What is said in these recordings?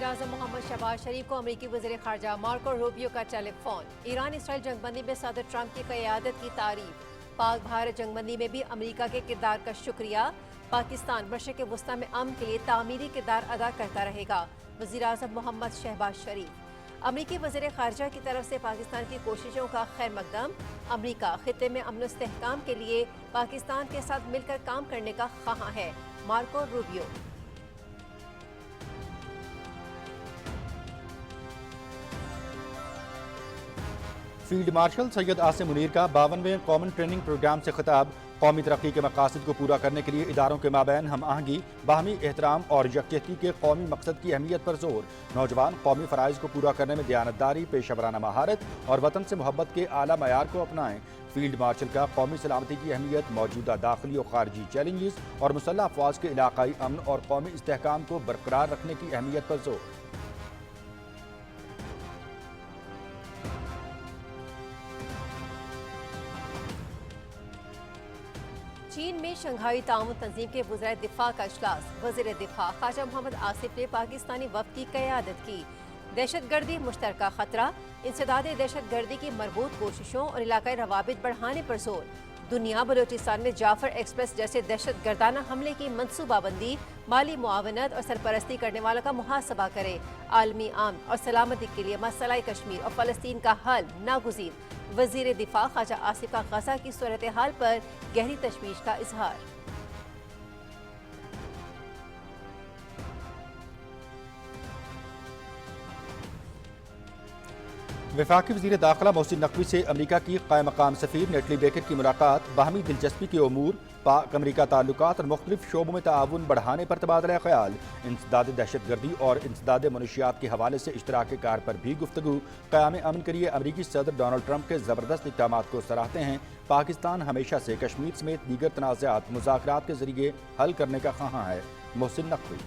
वज़ीर-ए-आज़म मोहम्मद शहबाज शरीफ को अमरीकी वज़ीर ख़ारजा मार्को रूबियो का टेलीफोन। ईरान इसराइल जंगबंदी में सदर ट्रंप की क़यादत की तारीफ। पाक भारत जंगबंदी में भी अमरीका के किरदार का शुक्रिया। पाकिस्तान मशरिक़ वस्ता में अमन के लिए तामीरी किरदार अदा करता रहेगा। वज़ीर-ए-आज़म मोहम्मद शहबाज शरीफ। अमरीकी वज़ीर ख़ारजा की तरफ से पाकिस्तान की कोशिशों का खैर मकदम। अमरीका ख़ित्ते में अमन इस्तेहकाम के लिए पाकिस्तान के साथ मिलकर काम करने का ख़्वाह है। Marco Rubio. Field marshal Syed Asim Munir का 52वें कॉमन ट्रेनिंग प्रोग्राम से खिताब। कौमी तरक्की के मकासद को पूरा करने के लिए इदारों के माबैन हम आहंगी, बाहमी एहतराम और यकजहती के कौमी मकसद की अहमियत पर जोर। नौजवान कौमी फ़राइज़ को पूरा करने में दयानतदारी, पेशेवराना महारत और वतन से मोहब्बत के आला मयार को अपनाएं। फील्ड मार्शल का कौमी सलामती की अहमियत, मौजूदा दाखिली और खारजी चैलेंजेस और मुसल्लह अफवाज के इलाकाई अमन और कौमी इस्तेहकाम को बरकरार रखने की अहमियत पर जोर। चीन में शंघाई ताउन तंजीम के वज़ीर दिफा का इजलास। वज़ीर दिफा ख्वाजा मोहम्मद आसिफ ने पाकिस्तानी वफ़द की क़यादत की। दहशतगर्दी मुश्तरका खतरा, इंसदाद दहशतगर्दी की मरबूत कोशिशों और इलाकाई रवाबित बढ़ाने पर जोर। दुनिया बलूचिस्तान में जाफर एक्सप्रेस जैसे दहशतगर्दाना हमले की मनसूबाबंदी, माली मुआवनत और सरपरस्ती करने वालों का मुहासबा करे। आलमी अमन और सलामती के लिए मसला कश्मीर और फ़लस्तीन का हल नागुज़ीर। वज़ीर दिफा ख्वाजा आसिफ का गजा की सूरत हाल पर गहरी तशवीश का इजहार। वफाकी वज़ीर दाखिला मोहसिन नकवी से अमरीका की क़ायम मकाम सफ़ीर नेटली बेकर की मुलाकात। बाहमी दिलचस्पी के उमूर, पाक अमरीका ताल्लुकात और मुख्तलिफ शोबों में ताउन बढ़ाने पर तबादला ख्याल। इंसदाद दहशतगर्दी और इंसदाद मनशियात के हवाले से इश्तराक कार पर भी गुफ्तगू। क़याम अमन के लिए अमरीकी सदर डोनाल्ड ट्रंप के ज़बरदस्त इक़दामात को सराहते हैं। पाकिस्तान हमेशा से कश्मीर समेत दीगर तनाज़ात मुज़ाकरात के ज़रिए हल करने का ख्वाह है। मोहसिन नकवी।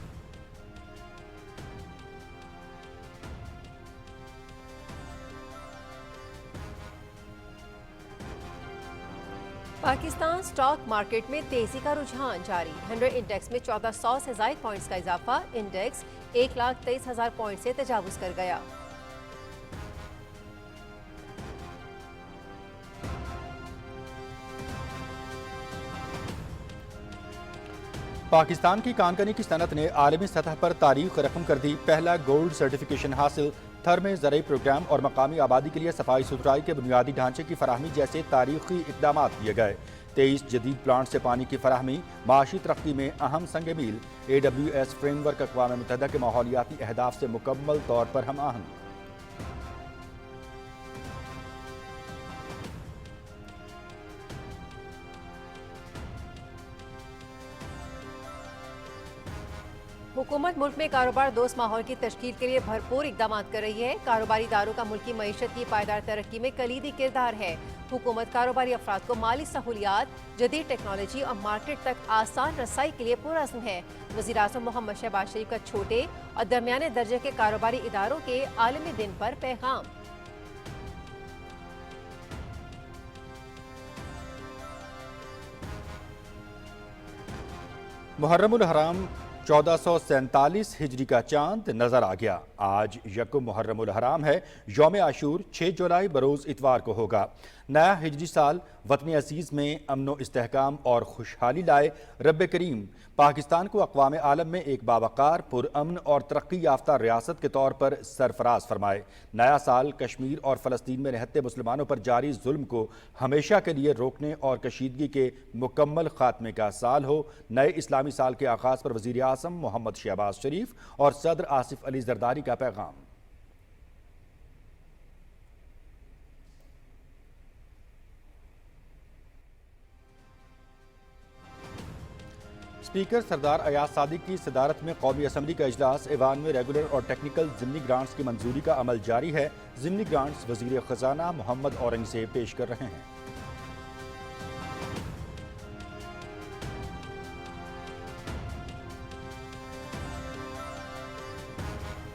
पाकिस्तान स्टॉक मार्केट में तेजी का रुझान जारी। 100 इंडेक्स में 1400 से ज़ायद पॉइंट्स का इजाफा। इंडेक्स 1,23,000 पॉइंट से तजावुज कर गया। पाकिस्तान की कानकनी की सनत ने आलमी सतह पर तारीख रकम कर दी। पहला गोल्ड सर्टिफिकेशन हासिल। थर में ज़रई प्रोग्राम और मकामी आबादी के लिए सफाई सुथराई के बुनियादी ढांचे की फराहमी जैसे तारीखी इक़दाम किए गए। 23 जदीद प्लांट से पानी की फराहमी माशी तरक्की में अहम संग मील। AWS फ्रेमवर्क अक़वाम मुत्तहिदा के माहौलियाती अहदाफ से मुकम्मल तौर पर हम आहंग। हुकूमत मुल्क में कारोबार दोस्त माहौल की तश्कील के लिए भरपूर इक़दाम कर रही है। कारोबारी इदारों का मुल्की मईशत की पायदार तरक्की में कलीदी किरदार है। हुकूमत कारोबारी अफराद को माली सहूलियात, जदीद टेक्नोलॉजी और मार्केट तक आसान रसाई के लिए पुरअज़्म है। वज़ीर-ए-आज़म मोहम्मद शहबाज शरीफ का छोटे और दरमियाने दर्जे के कारोबारी इदारों के आलमी दिन पर पैगाम। मुहर्रमुल हराम 1447 हिजरी का चांद नजर आ गया। आज यकुम मुहर्रमुल हराम है। यौम आशूर 6 जुलाई बरोज़ इतवार को होगा। नया हिजरी साल वतन अजीज़ में अमन इस्तेहकाम और खुशहाली लाए। रब करीम पाकिस्तान को अक़वाम आलम में एक बावकार, पुरअमन और तरक्की याफ्ता रियासत के तौर पर सरफराज फरमाए। नया साल कश्मीर और फ़लस्तीन में रहते मुसलमानों पर जारी जुल्म को हमेशा के लिए रोकने और कशीदगी के मुकम्मल खात्मे का साल हो। नए इस्लामी साल के आगाज़ पर वज़ीर आज़म मोहम्मद शहबाज शरीफ और सदर आसिफ अली जरदारी का पैगाम। स्पीकर सरदार अयाज सादिक की सदारत में कौमी असम्बली का इजलास। ऐवान में रेगुलर और टेक्निकल ज़िमनी ग्रांट्स की मंजूरी का अमल जारी है। ज़िमनी ग्रांट्स वज़ीर ख़ज़ाना मोहम्मद औरंगज़ेब पेश कर रहे हैं।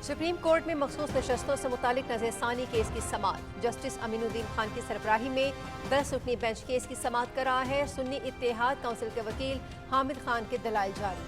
सुप्रीम कोर्ट में मखसूस नशस्तों से मुतालिक नज़रसानी केस की समाअत। जस्टिस अमीनुद्दीन खान की सरबराही में 10 रुकनी बेंच केस की समाअत कर रहा है। सुन्नी इत्तेहाद काउंसिल के वकील हामिद खान के दलाइल जारी।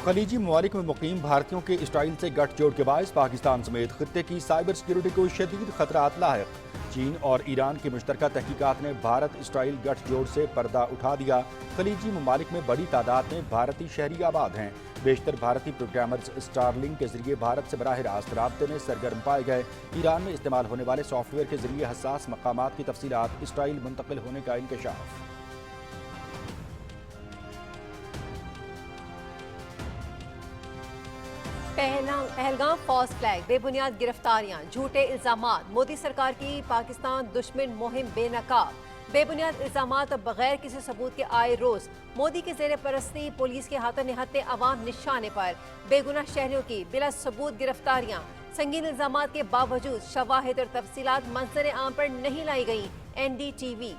खलीजी ममालिक में मुकीम भारतीयों के इसराइल से गठजोड़ के बायस पाकिस्तान समेत खित्ते की साइबर सिक्योरिटी को शदीद खतरात लाहिक। चीन और ईरान की मुश्तरका तहकीकात ने भारत इसराइल गठजोड़ से पर्दा उठा दिया। खलीजी ममालिक में बड़ी तादाद में भारतीय शहरी आबाद हैं। बेशतर भारतीय प्रोग्रामर्स स्टारलिंक के जरिए भारत से बराह रास्त राब्ते में सरगर्म पाए गए। ईरान में इस्तेमाल होने वाले सॉफ्टवेयर के जरिए हसास मकामात की तफसीलात इसराइल मुंतकिल होने का इंकशाफ। पहलगाम फॉल्स फ्लैग, बेबुनियाद गिरफ्तारियां, झूठे इल्जामात, मोदी सरकार की पाकिस्तान दुश्मन मुहिम बेनकाब, बेबुनियाद इल्जामात और बगैर किसी सबूत के आए रोज मोदी की जेर परस्ती पुलिस के हाथों निहत्ते अवाम निशाने पर, बेगुनाह शहरियों की बिला सबूत गिरफ्तारियां, संगीन इल्जामात के बावजूद शवाहिद और तफसीलात मंजर आम पर नहीं लाई गई। NDTV।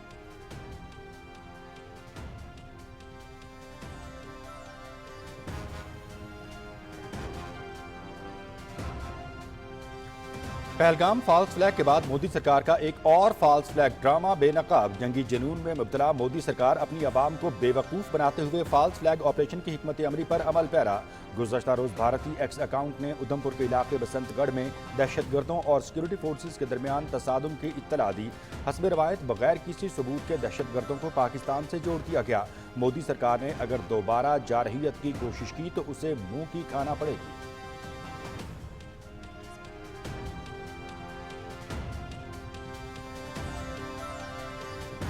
पहलगाम फॉल्स फ्लैग के बाद मोदी सरकार का एक और फॉल्स फ्लैग ड्रामा बेनकाब। जंगी जुनून में मुब्तला मोदी सरकार अपनी आवाम को बेवकूफ़ बनाते हुए फॉल्स फ्लैग ऑपरेशन की हिकमत अमली पर अमल पैरा। गुज़श्ता रोज़ भारतीय एक्स अकाउंट ने उधमपुर के इलाके बसंतगढ़ में दहशतगर्दों और सिक्योरिटी फोर्सेज के दरमियान तसादुम की इत्तला दी। हस्ब रवायत बगैर किसी सबूत के दहशतगर्दों को पाकिस्तान से जोड़ दिया गया। मोदी सरकार ने अगर दोबारा जारहियत की कोशिश की तो उसे मुंह की खाना पड़ेगी।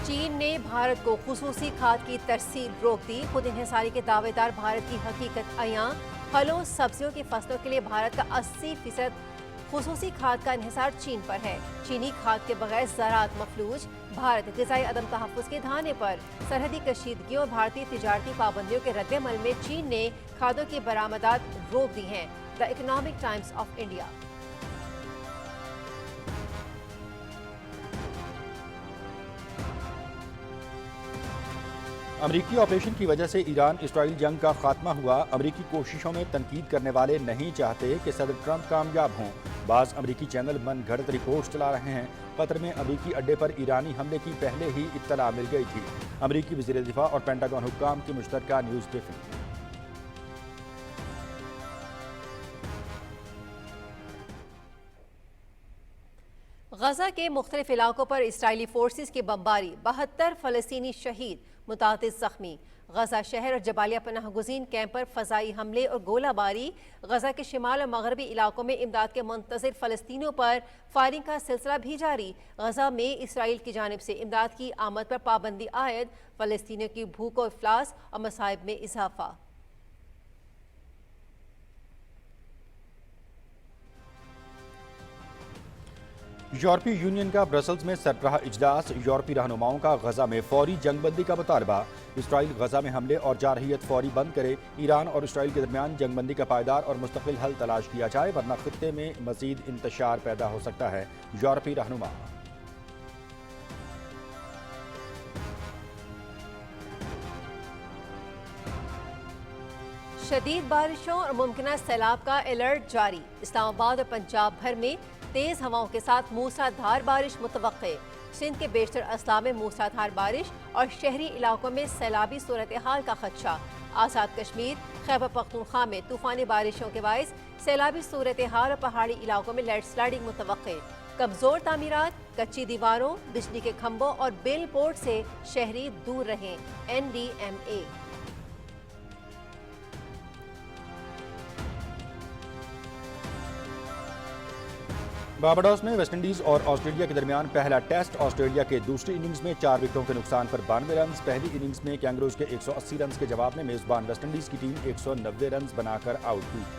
चीन ने भारत को खुसूसी खाद की तरसील रोक दी। खुद इन्हिसारी के दावेदार भारत की हकीकत अयां। फलों सब्जियों की फसलों के लिए भारत का 80% खुसूसी खाद का इन्हिसार चीन पर है। चीनी खाद के बगैर ज़राअत मफलूज। भारत ग़िज़ाई अदम तहफ़्फ़ुज़ के धाने पर। सरहदी कशीदगियों और भारतीय तिजारती पाबंदियों के रद्द-ए-अमल में चीन ने खादों की बरामदात रोक दी हैं। The economic times of India. अमरीकी ऑपरेशन की वजह से ईरान इसराइल जंग का खात्मा हुआ। अमरीकी कोशिशों में तनकीद करने वाले नहीं चाहते कि सदर ट्रंप कामयाब हों। बाज़ अमरीकी चैनल मन घड़त रिपोर्ट्स चला रहे हैं। कतर में अमरीकी अड्डे पर ईरानी हमले की पहले ही इत्तला मिल गई थी। अमरीकी वज़ीर दिफा और पेंटागन हुक्काम की मुश्तरका न्यूज़ ब्रीफिंग। गजा के मुख्तलिफ इलाकों पर इसराइली फोर्सेस की बमबारी, 72 फ़लस्तीनी शहीद, मुतादिद जख्मी। गजा शहर और जबालिया पनाह गुज़ीन कैंप पर फ़ज़ाई हमले और गोलाबारी। गजा के शिमाल और मगरबी इलाकों में इमदाद के मुंतज़िर फ़लस्तीनियों पर फायरिंग का सिलसिला भी जारी। गजा में इसराइल की जानिब से इमदाद की आमद पर पाबंदी आयद। फ़लस्तीनियों की भूख और इफ़लास और मसाइब में इजाफा। यूरोपीय यूनियन का ब्रसल्स में सरबराह इजलास। यूरोपीय रहनुमाओं का गजा में फौरी जंगबंदी का मुतालबा। इसराइल गजा में हमले और जारहियत फौरी बंद करे। ईरान और इसराइल के दरमियान जंगबंदी का पायदार और मुस्तकिल हल तलाश किया जाए, वरना खित्ते में मजीद इंतशार पैदा हो सकता है। यूरोपीय रहनुमा। शदीद बारिशों और मुमकिन सैलाब का अलर्ट जारी। इस्लामाबाद और पंजाब भर में तेज हवाओं के साथ मूसलाधार बारिश मुतवक्के। सिंध के बेशतर अजला में मूसलाधार बारिश और शहरी इलाकों में सैलाबी सूरत हाल का खदशा। आज़ाद कश्मीर, खैबर पख्तूनख्वा में तूफानी बारिशों के बायस सैलाबी सूरत हाल और पहाड़ी इलाकों में लैंडस्लाइडिंग मुतवक्के। कमजोर तामीरात, कच्ची दीवारों, बिजली के खंभों और बिल बोर्ड से शहरी दूर रहें। NDMA। बारबाडोस में वेस्टइंडीज और ऑस्ट्रेलिया के दरमियान पहला टेस्ट। ऑस्ट्रेलिया के दूसरी इनिंग्स में 4 विकेटों के नुकसान पर 92 रन। पहली इनिंग्स में कैंगरूज के 180 रन के जवाब में मेजबान वेस्टइंडीज की टीम 190 रन बनाकर आउट हुई थी।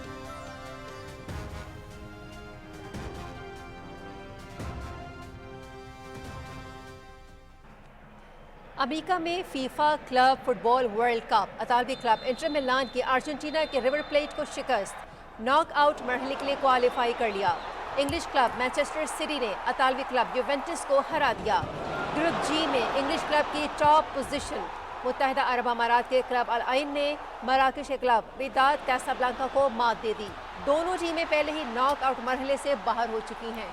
अमेरिका में FIFA club football world cup. अतालवी क्लब इंटर मिलान की अर्जेंटीना के रिवर प्लेट को शिकस्त। नॉकआउट मरहले के लिए क्वालिफाई कर लिया। इंग्लिश क्लब मैनचेस्टर सिटी ने अतालवी क्लब यूवेंटस को हरा दिया। ग्रुप जी में इंग्लिश क्लब की टॉप पोजीशन। मुत्तहिदा अरब अमारात के क्लब अल आइन ने मराकश के क्लब विदाद कैसाब्लांका को मात दे दी। दोनों टीमें पहले ही नॉकआउट मरहले से बाहर हो चुकी हैं।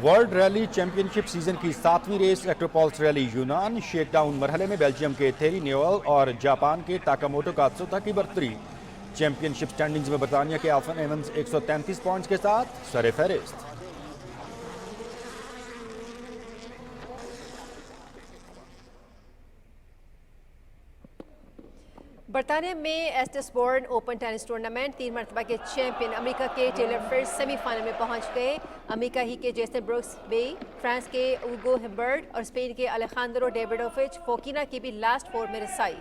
ورلڈ ریلی چیمپئن شپ سیزن کی 7ویں ریس ایکٹروپولس ریلی یونان شیک ڈاؤن مرحلے میں بیلجیم کے تھیری نیول اور جاپان کے تاکاموٹو کاتسوتا کی برتری۔ چیمپئن شپ سٹینڈنگز میں برطانیہ کے آلفن ایونز 133 پوائنٹس کے ساتھ سر فہرست۔ برطانیہ میں ایسٹسبورن اوپن ٹینس ٹورنامنٹ 3 مرتبہ کے چیمپئن امریکہ کے ٹیلر فرٹز سیمی فائنل میں پہنچ گئے۔ امریکہ ہی کے جیسن بروکس بے، فرانس کے اوگو ہمبرٹ اور اسپین کے الیخاندرو ڈیویڈووچ فوکینا کی بھی لاسٹ 4 میں رسائی۔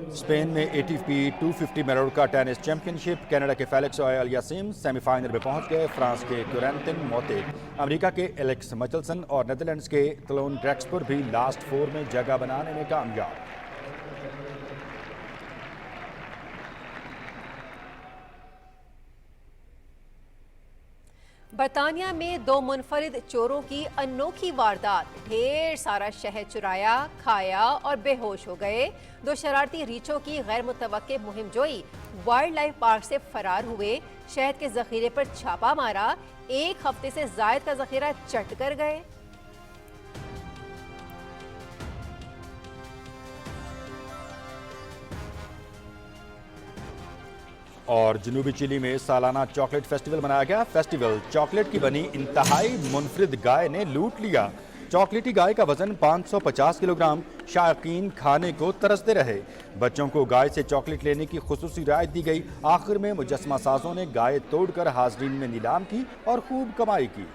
اسپین میں ATP 250 میلورکا ٹینس چیمپئن شپ کینیڈا کے فیلکس اویلیاسیم سیمی فائنل میں پہنچ گئے۔ فرانس کے کورنتن موتیک، امریکہ کے ایلیکس مچلسن اور نیدرلینڈز کے کلون ڈریکسپر بھی لاسٹ 4 میں جگہ بنانے میں کامیاب۔ برطانیہ میں 2 منفرد چوروں کی انوکھی واردات، ڈھیر سارا شہد چرایا، کھایا اور بے ہوش ہو گئے۔ 2 شرارتی ریچھوں کی غیر متوقع مہم جوئی وائلڈ لائف پارک سے فرار ہوئے، شہد کے ذخیرے پر چھاپا مارا، 1 ہفتے سے زائد کا ذخیرہ چٹ کر گئے۔ اور جنوبی چلی میں سالانہ چاکلیٹ فیسٹیول منایا گیا۔ فیسٹیول چاکلیٹ کی بنی انتہائی منفرد گائے نے لوٹ لیا۔ چاکلیٹی گائے کا وزن 550 کلو گرام، شائقین کھانے کو ترستے رہے۔ بچوں کو گائے سے چاکلیٹ لینے کی خصوصی رعایت دی گئی۔ آخر میں مجسمہ سازوں نے گائے توڑ کر حاضرین میں نیلام کی اور خوب کمائی کی۔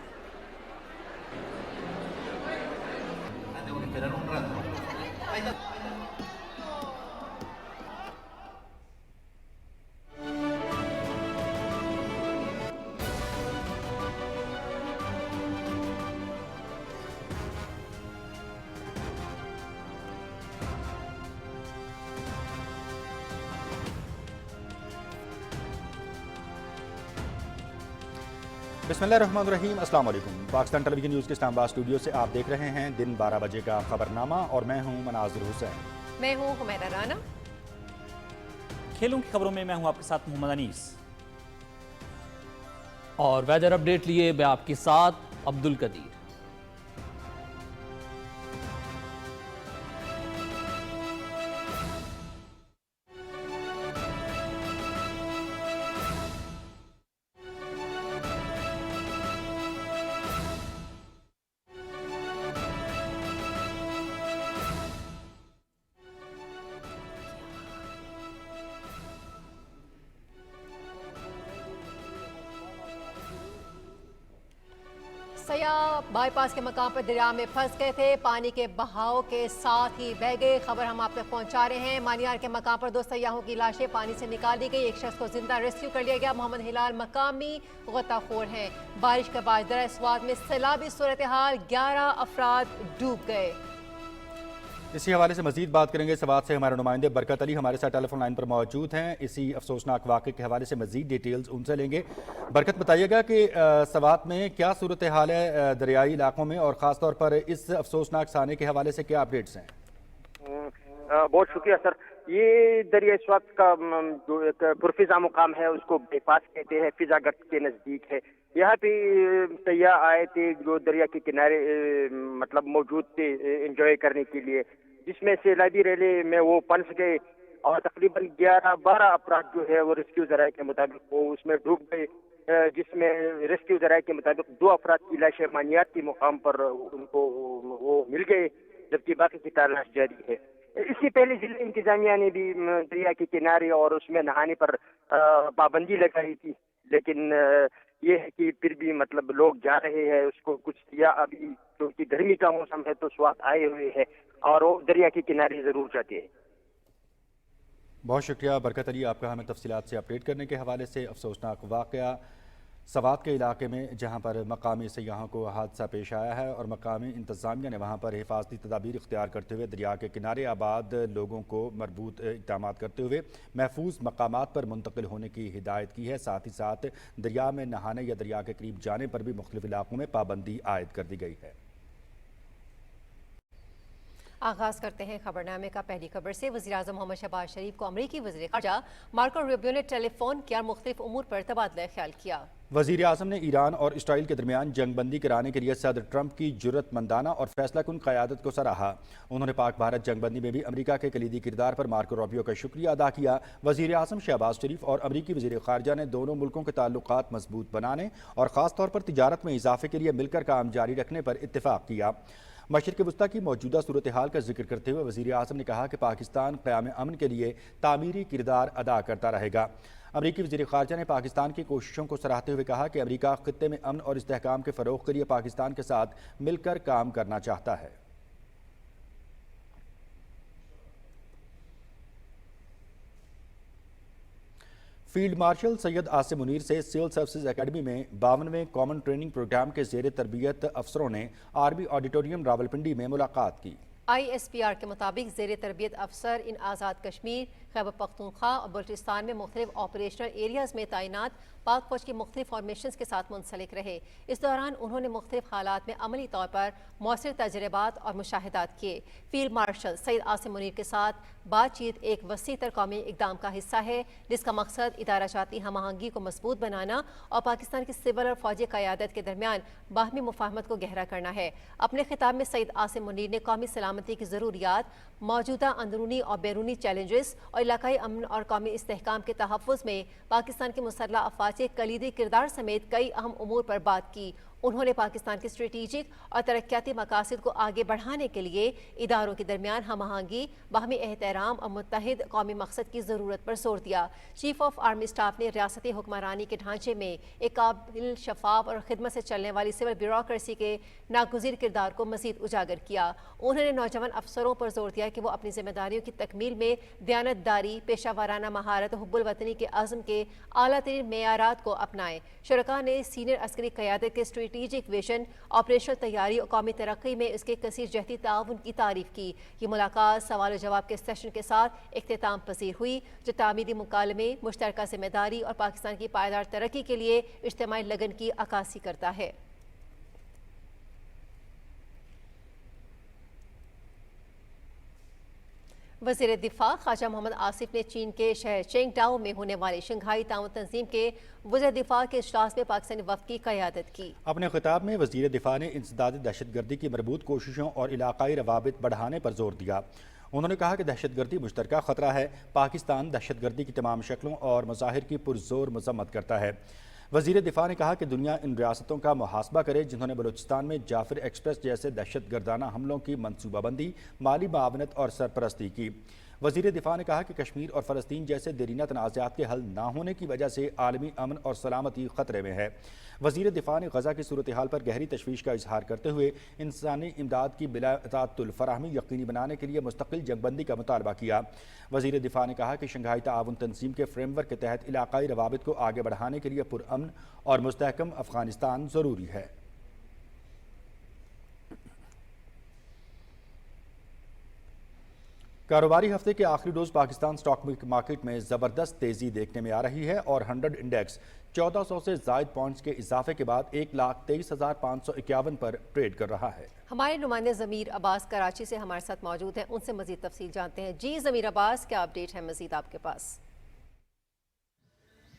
بسم اللہ الرحمن الرحیم، السلام علیکم۔ پاکستان ٹیلی ویژن نیوز کے اسلام آباد اسٹوڈیو سے آپ دیکھ رہے ہیں دن 12 بجے کا خبرنامہ اور میں ہوں مناظر حسین۔ میں ہوں حمیرہ رانا۔ کھیلوں کی خبروں میں ہوں آپ کے ساتھ محمد انیس، اور ویدر اپڈیٹ لیے میں آپ کے ساتھ عبد القدیر۔ سیاح بائی پاس کے مقام پر دریا میں پھنس گئے تھے، پانی کے بہاؤ کے ساتھ ہی بہہ گئے۔ خبر ہم آپ تک پہنچا رہے ہیں۔ مانیار کے مقام پر 2 سیاحوں کی لاشیں پانی سے نکال دی گئی، 1 شخص کو زندہ ریسکیو کر لیا گیا۔ محمد ہلال مقامی غوطہ خور ہیں۔ بارش کے بعد درہ سوات میں سیلابی صورتحال، 11 افراد ڈوب گئے۔ اسی حوالے سے مزید بات کریں گے۔ سوات سے ہمارے نمائندے برکت علی ہمارے ساتھ ٹیلی فون لائن پر موجود ہیں، اسی افسوسناک واقعے کے حوالے سے مزید ڈیٹیلز ان سے لیں گے۔ برکت، بتائیے گا کہ سوات میں کیا صورتحال ہے دریائی علاقوں میں، اور خاص طور پر اس افسوسناک سانے کے حوالے سے کیا اپڈیٹس ہیں؟ بہت شکریہ سر۔ یہ دریائے سوات کا جو ایک پرفضا مقام ہے اس کو بائی پاس کہتے ہیں، فضا گٹ کے نزدیک ہے۔ یہاں پہ سیاح آئے تھے جو دریا کے کنارے مطلب موجود تھے انجوائے کرنے کے لیے، جس میں سیلابی ریلے میں وہ پھنس گئے اور تقریباً 11-12 افراد جو ہے وہ ریسکیو ذرائع کے مطابق وہ اس میں ڈوب گئے، جس میں ریسکیو ذرائع کے مطابق 2 افراد کی لاشیں مانیات کے مقام پر ان کو وہ مل گئے، جبکہ باقی کی تلاش جاری ہے۔ اس سے پہلے ضلع انتظامیہ نے بھی دریا کے کنارے اور اس میں نہانے پر پابندی لگائی تھی، لیکن یہ ہے کہ پھر بھی مطلب لوگ جا رہے ہیں اس کو۔ کچھ سیاح ابھی کیونکہ گرمی کا موسم ہے تو سوات آئے ہوئے ہیں اور وہ دریا کے کنارے ضرور جاتے ہیں۔ بہت شکریہ برکت علی آپ کا ہمیں تفصیلات سے اپڈیٹ کرنے کے حوالے سے۔ افسوسناک واقعہ سوات کے علاقے میں جہاں پر مقامی سیاحوں کو حادثہ پیش آیا ہے اور مقامی انتظامیہ نے وہاں پر حفاظتی تدابیر اختیار کرتے ہوئے دریا کے کنارے آباد لوگوں کو مربوط اقدامات کرتے ہوئے محفوظ مقامات پر منتقل ہونے کی ہدایت کی ہے۔ ساتھ ہی ساتھ دریا میں نہانے یا دریا کے قریب جانے پر بھی مختلف علاقوں میں پابندی عائد کر دی گئی ہے۔ आगाज करते हैं खबरनामे का पहली खबर से। वज़ीर-ए-आज़म मोहम्मद शहबाज शरीफ को अमरीकी वज़ीर ख़ारजा मार्को रूबियो ने टेलीफोन किया और मुख्तलिफ उमूर पर तबादला ख्याल किया। वज़ीर आज़म ने ईरान और इसराइल के दरमियान जंग बंदी कराने के लिए सदर ट्रंप की जुर्रतमंदाना और फैसला कुन क़यादत को सराहा। उन्होंने पाक भारत जंग बंदी में भी अमरीका के कलीदी किरदार पर मार्को रूबियो का शुक्रिया अदा किया। वज़ीर आज़म शहबाज शरीफ और अमरीकी वज़ीर ख़ारजा ने दोनों मुल्कों के ताल्लुकात मजबूत बनाने और ख़ास तौर पर तिजारत में इजाफे के लिए मिलकर काम जारी रखने पर इत्तेफाक किया। मशरिक़ वस्ता की मौजूदा सूरत हाल का जिक्र करते हुए वज़ीर आज़म ने कहा कि पाकिस्तान क़याम अमन के लिए तामीरी किरदार अदा करता रहेगा। अमरीकी वज़ीर ख़ारजा ने पाकिस्तान की कोशिशों को सराहते हुए कहा कि अमरीका ख़ित्ते में अमन और इस्तेहकाम के फ़रोग़ के लिए पाकिस्तान के साथ मिलकर काम करना चाहता है। फील्ड मार्शल सैयद आसिम मुनीर से सिविल सर्विसेज एकेडमी में 52वें कॉमन ट्रेनिंग प्रोग्राम के ज़ेर तरबियत अफसरों ने आर्मी ऑडिटोरियम रावलपिंडी में मुलाकात की। ISPR के मुताबिक ज़ेर तरबियत अफसर इन आज़ाद कश्मीर, खैबर पख्तूनख्वा और बलूचिस्तान में मुख्तलिफ ऑपरेशनल एरियाज़ में तैनात पाक फौज की मुख्तलिफ फॉर्मेशंस के साथ मुंसलिक रहे। इस दौरान उन्होंने मुख्तलिफ हालात में अमली तौर पर मौसर तजर्बात और मुशाहिदात किए। फील्ड मार्शल सैयद आसिम मुनीर के साथ बातचीत एक वसी तर कौमी इक़दाम का हिस्सा है, जिसका मकसद इदारा जाती हम आहंगी को मजबूत बनाना और पाकिस्तान की सिविल और फौजी क़यादत के दरमियान बाहमी मुफाहमत को गहरा करना है। अपने खिताब में सैयद आसिम मुनीर ने कौमी सलामती की ज़रूरियात, मौजूदा अंदरूनी और बैरूनी चैलेंजेस और इलाकाई अमन और कौमी इस्तेहकाम के तहफ़्फ़ुज़ में पाकिस्तान के मुसल्लह अफ़वाज के कलीदी किरदार समेत कई अहम उमूर पर बात की। उन्होंने पाकिस्तान के स्ट्रेटेजिक और तरक्याती मकासद को आगे बढ़ाने के लिए इदारों के दरमियान हम आहंगी, बाहमी एहतराम और मुत्तहिद कौमी मकसद की ज़रूरत पर जोर दिया। चीफ ऑफ आर्मी स्टाफ ने रियासती हुक्मरानी के ढांचे में एक काबिल, शफाफ और खिदमत से चलने वाली सिविल ब्यूरोक्रेसी के नागुज़ीर किरदार को मज़ीद उजागर किया। उन्होंने नौजवान अफसरों पर जोर दिया कि वो अपनी जिम्मेदारियों की तकमील में दयानतदारी, पेशा वाराना महारत, हुब्बुल वतनी के अज़्म के आला तरीन मेयारात को अपनाएं। शुरका ने सीनियर अस्करी क़यादत के स्ट्रेटेजिक विजन, ऑपरेशनल तैयारी और कौमी तरक्की में इसके कसीर जहती ताउन की तारीफ की। ये मुलाकात सवाल जवाब के सेशन के साथ इख्तिताम पसीर हुई, जो तामीरी मुकालमे, मुश्तरका जिम्मेदारी और पाकिस्तान की पायदार तरक्की के लिए इज्तिमाई लगन की अक्कासी करता है। वज़ीर दिफा ख़ाजा मोहम्मद आसिफ ने चीन के शहर चेंगटाओ में होने वाले शंघाई ताउन तंजीम के वज़ीर दिफा के इजलास में पाकिस्तानी वफ़द की क़यादत की। अपने खिताब में वज़ीर दिफा ने इंसदाद दहशतगर्दी की मरबूत कोशिशों और इलाकाई रवाबित बढ़ाने पर जोर दिया। उन्होंने कहा कि दहशतगर्दी मुश्तरका ख़तरा है। पाकिस्तान दहशतगर्दी की तमाम शक्लों और मज़ाहिर की पुरज़ोर मज़म्मत करता है। वज़ीर दिफा ने कहा कि दुनिया इन रियासतों का मुहासबा करे जिन्होंने बलूचिस्तान में जाफर एक्सप्रेस जैसे दहशतगर्दाना हमलों की मनसूबाबंदी, माली मावनत और सरपरस्ती की। वज़ीर दिफा ने कहा कि कश्मीर और फ़लस्तीन जैसे देरीना तनाज़ात के हल ना होने की वजह से आलमी अमन और सलामती ख़तरे में है। वज़ीर दिफा ने गज़ा की सूरत हाल पर गहरी तशवीश का इजहार करते हुए इंसानी इमदाद की बिलातातुल फ़राहमी यकीनी बनाने के लिए मुस्तकिल जंगबंदी का मुतालबा किया। वज़ीर दिफा ने कहा कि शंघाई ताउन तंजीम के फ्रेमवर्क के तहत इलाकाई रवाबित को आगे बढ़ाने के लिए पुरअमन और मुस्तहकम अफ़गानिस्तान ज़रूरी है। कारोबारी हफ्ते के आखिरी रोज़ पाकिस्तान स्टॉक मार्केट में ज़बरदस्त तेज़ी देखने में आ रही है और 100 इंडेक्स 1400 से ज़ायद पॉइंट्स के इजाफे के बाद 1,23,551 पर ट्रेड कर रहा है। हमारे नुमाइंदे ज़मीर अब्बास कराची से हमारे साथ मौजूद हैं, उनसे मज़ीद तफसील जानते हैं। जी ज़मीर अब्बास, क्या अपडेट है मज़ीद आपके पास?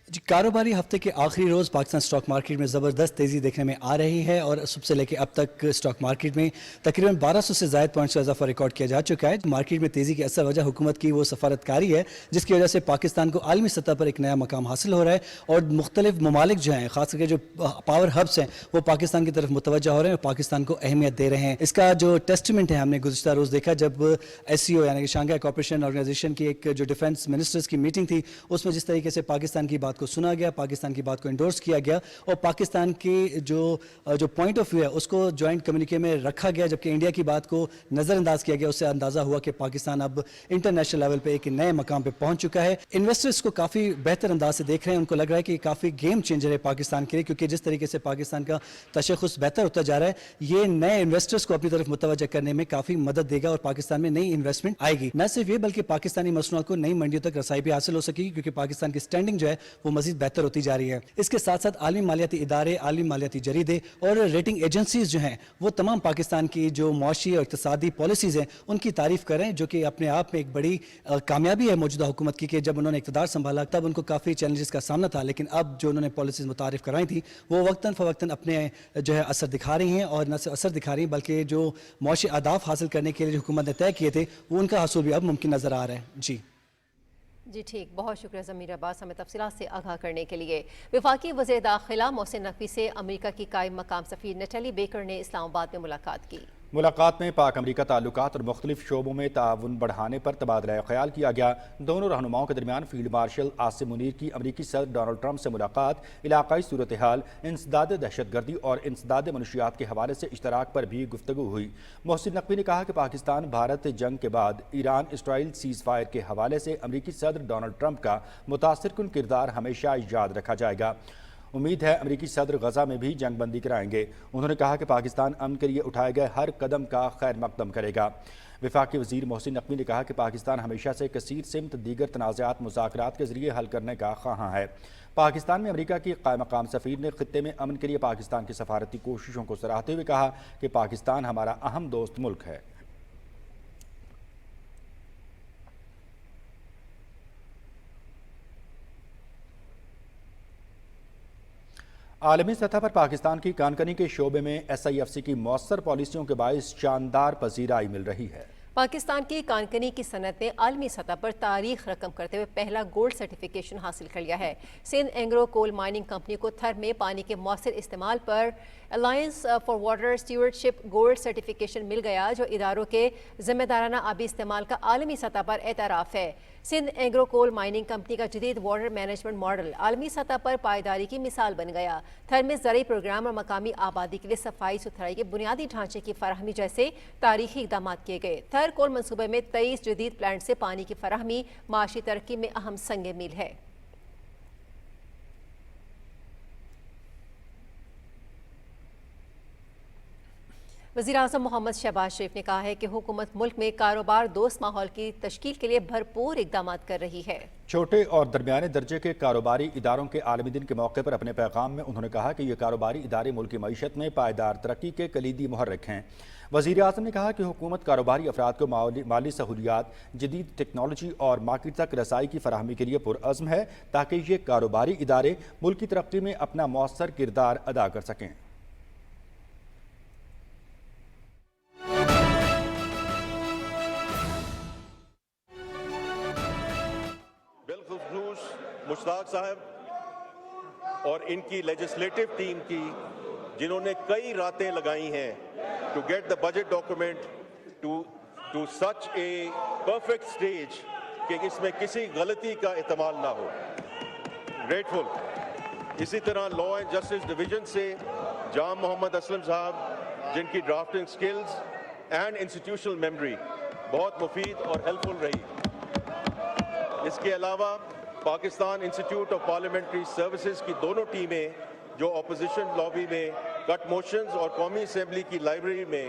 जी, कारोबारी हफ्ते के आखिरी रोज़ पाकिस्तान स्टॉक मार्केट में ज़बरदस्त तेज़ी देखने में आ रही है और सुबह से लेकर अब तक स्टॉक मार्केट में तकरीबन 1200 से ज़ायद पॉइंट्स का इजाफा रिकॉर्ड किया जा चुका है। मार्केट में तेज़ी की असल वजह हुकूमत की वो सफारतकारी है जिसकी वजह से पाकिस्तान को आलमी सतह पर एक नया मकाम हासिल हो रहा है और मुख्तलिफ ममालिक जो हैं, खास करके जो पावर हब्स हैं, वो पाकिस्तान की तरफ मुतवज्जा हो रहे हैं और पाकिस्तान को अहमियत दे रहे हैं। इसका जो टेस्टमेंट है हमने गुज़िश्ता रोज़ देखा जब SCO यानी कि शंघाई कोऑपरेशन ऑर्गेनाइजेशन की एक जो डिफेंस मिनिस्टर्स की मीटिंग थी उसमें जिस तरीके से पाकिस्तान की बात को सुना गया, पाकिस्तान की बात को इंडोर्स किया गया और पाकिस्तान के जो पॉइंट ऑफ व्यू है उसको जॉइंट कम्युनिके में रखा गया, जबकि इंडिया की बात को नज़रअंदाज किया गया। उससे अंदाज़ा हुआ कि पाकिस्तान अब इंटरनेशनल लेवल पे एक नए मकाम पे पहुंच चुका है। इन्वेस्टर्स को काफ़ी बेहतर अंदाज से देख रहे हैं, उनको लग रहा है कि काफ़ी गेम चेंजर है पाकिस्तान के लिए, क्योंकि जिस तरीके से पाकिस्तान का तशख़्ख़ुस बेहतर होता जा रहा है ये नए इन्वेस्टर्स को अपनी तरफ मुतवज्जा करने में काफ़ी मदद देगा और पाकिस्तान में नई इन्वेस्टमेंट आएगी। न सिर्फ ये बल्कि पाकिस्तानी मसनूआत को नई मंडियों तक रसाई भी हासिल हो सकेगी, क्योंकि पाकिस्तान की स्टैंडिंग जो है वो वो मजीद बेहतर होती जा रही है। इसके साथ साथ आलमी मालियाती इदारे, आलमी मालियाती जरीदे और रेटिंग एजेंसीज जो हैं वो तमाम पाकिस्तान की जो मुआशी और इक़्तिसादी पॉलिसीज़ हैं उनकी तारीफ़ कर रहे हैं, जो कि अपने आप में एक बड़ी कामयाबी है मौजूदा हुकूमत की कि जब उन्होंने इक़्तिदार संभाला तब उनको काफ़ी चैलेंजेस का सामना था, लेकिन अब जो उन्होंने पॉलिसीज़ मुतारिफ कराई थी वो वक्तन फ़वक्तन अपने जो है असर दिखा रही हैं, और न सिर्फ असर दिखा रही हैं बल्कि जो मुआशी अहदाफ हासिल करने के लिए जो हुकूमत ने तय किए थे वो उनका हसूल भी अब मुमकिन नज़र आ रहा है। जी ठीक, बहुत शुक्रिया ज़मीर अब्बास हमें तफसीलात से आगाह करने के लिए। वफाकी वज़ीर दाखिला मोहसिन नकवी से अमेरिका की कायम मकाम सफ़ीर नटली बेकर ने इस्लामाबाद में मुलाकात की। मुलाकात में पाक अमरीका ताल्लुकात और मुख्तलिफ शोबों में ताउन बढ़ाने पर तबादला ख्याल किया गया। दोनों रहनुमाओं के दरमियान फील्ड मार्शल आसिम मुनीर की अमरीकी सदर डोनाल्ड ट्रंप से मुलाकात इलाकाई सूरत हाल, इंसदाद दहशतगर्दी और इंसदाद मनशियात के हवाले से इश्तराक पर भी गुफ्तगू हुई। मोहसिन नकवी ने कहा कि पाकिस्तान भारत जंग के बाद ईरान इसराइल सीज़ फायर के हवाले से अमरीकी सदर डोनाल्ड ट्रंप का मुतासिरकुन किरदार हमेशा याद रखा जाएगा। उम्मीद है अमरीकी सदर गजा में भी जंग बंदी कराएंगे। उन्होंने कहा कि पाकिस्तान अमन के लिए उठाए गए हर कदम का खैर मकदम करेगा। वफाकी वज़ीर मोहसिन नकवी ने कहा कि पाकिस्तान हमेशा से कसीर सिमत दीगर तनाज़ात मुज़ाकरात के ज़रिए हल करने का ख़्वाहां है। पाकिस्तान में अमरीका की कायम मकाम सफ़ीर ने ख़ित्ते में अमन के लिए पाकिस्तान की सफारती कोशिशों को सराहते हुए कहा कि पाकिस्तान हमारा अहम दोस्त मुल्क है। आलमी सतह पर पाकिस्तान की कानकनी के शोबे में SIFC की मौसर पॉलिसियों के बायस शानदार पजीराई मिल रही है। पाकिस्तान की कानकनी की सनत ने आलमी सतह पर तारीख रकम करते हुए पहला गोल्ड सर्टिफिकेशन हासिल कर लिया है। Sindh Engro coal mining company को थर में पानी के मौसर इस्तेमाल पर alliance for water stewardship gold certification मिल गया, जो इदारों के जिम्मेदाराना आबी इस्तेमाल का आलमी सतह पर एतराफ़ है। Sindh Engro coal mining company का जदीद वाटर मैनेजमेंट मॉडल आलमी सतह पर पायदारी की मिसाल बन गया। थर में ज़रूरी प्रोग्राम और मकामी आबादी के लिए सफाई सुथराई के बुनियादी ढांचे की फराहमी जैसे तारीखी इक़दाम किए गए। थर कोल मनसूबे में 23 जदीद प्लांट से पानी की फराहमी माशी तरक्की में अहम संग मील है। वज़ीर-ए-आज़म मोहम्मद शहबाज शरीफ ने कहा है कि हुकूमत मुल्क में कारोबार दोस्त माहौल की तश्कील के लिए भरपूर इक़दाम कर रही है। छोटे और दरमियाने दर्जे के कारोबारी इदारों के आलमी दिन के मौके पर अपने पैगाम में उन्होंने कहा कि ये कारोबारी इदारे मुल्क की मईशत में पायदार तरक्की के कलीदी मुहर्रिक हैं। वज़ीर-ए-आज़म ने कहा कि हुकूमत कारोबारी अफराद को माली सहूलियात, जदीद टेक्नोलॉजी और मार्केट तक रसाई की फराहमी के लिए पुरअज़्म है, ताकि ये कारोबारी इदारे मुल्क की तरक्की में अपना मौसर किरदार अदा कर सकें। मुश्ताक साहब और इनकी लेजिस्लेटिव टीम की, जिन्होंने कई रातें लगाई हैं to get the budget document to such a perfect stage कि इसमें किसी गलती का एहतमाल ना हो। ग्रेटफुल। इसी तरह लॉ एंड जस्टिस डिवीजन से जाम मोहम्मद असलम साहब, जिनकी drafting skills and institutional memory बहुत मुफीद और हेल्पफुल रही। इसके अलावा Pakistan institute of parliamentary services की दोनों टीमें जो अपोजिशन लॉबी में कट मोशंस और कौमी असेंबली की लाइब्रेरी में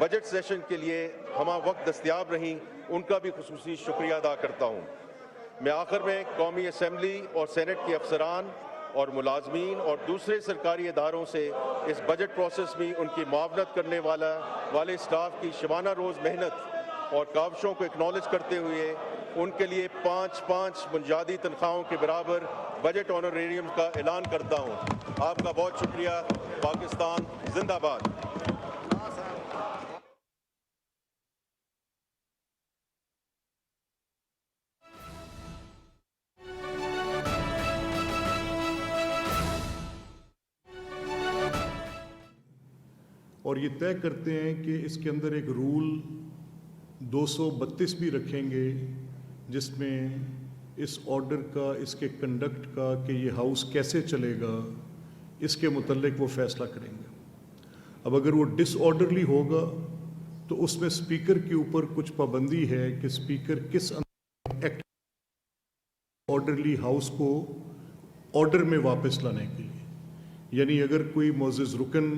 बजट सेशन के लिए हमा वक्त दस्तयाब रहीं, उनका भी खुसूसी शुक्रिया अदा करता हूँ। मैं आखिर में कौमी असेंबली और सेनेट के अफसरान और मुलाजमीन और दूसरे सरकारी इदारों से इस बजट प्रोसेस में उनकी मुआवनत करने वाले स्टाफ की शबाना रोज़ मेहनत और काविशों को एक्नॉलेज करते हुए उनके लिए 5-5 बुनियादी तनख्वाहों के बराबर बजट ऑनरेरियम का ऐलान करता हूँ। आपका बहुत शुक्रिया। पाकिस्तान जिंदाबाद। और ये तय करते हैं कि इसके अंदर एक रूल 232 भी रखेंगे, जिसमें इस ऑर्डर का, इसके कंडक्ट का, कि ये हाउस कैसे चलेगा, इसके मुतल्लिक वो फैसला करेंगे। अब अगर वो डिसऑर्डरली होगा तो उसमें स्पीकर के ऊपर कुछ पाबंदी है कि स्पीकर किस एक्ट ऑर्डरली हाउस को ऑर्डर में वापस लाने के लिए, यानी अगर कोई मोअज़्ज़िज़ रुकन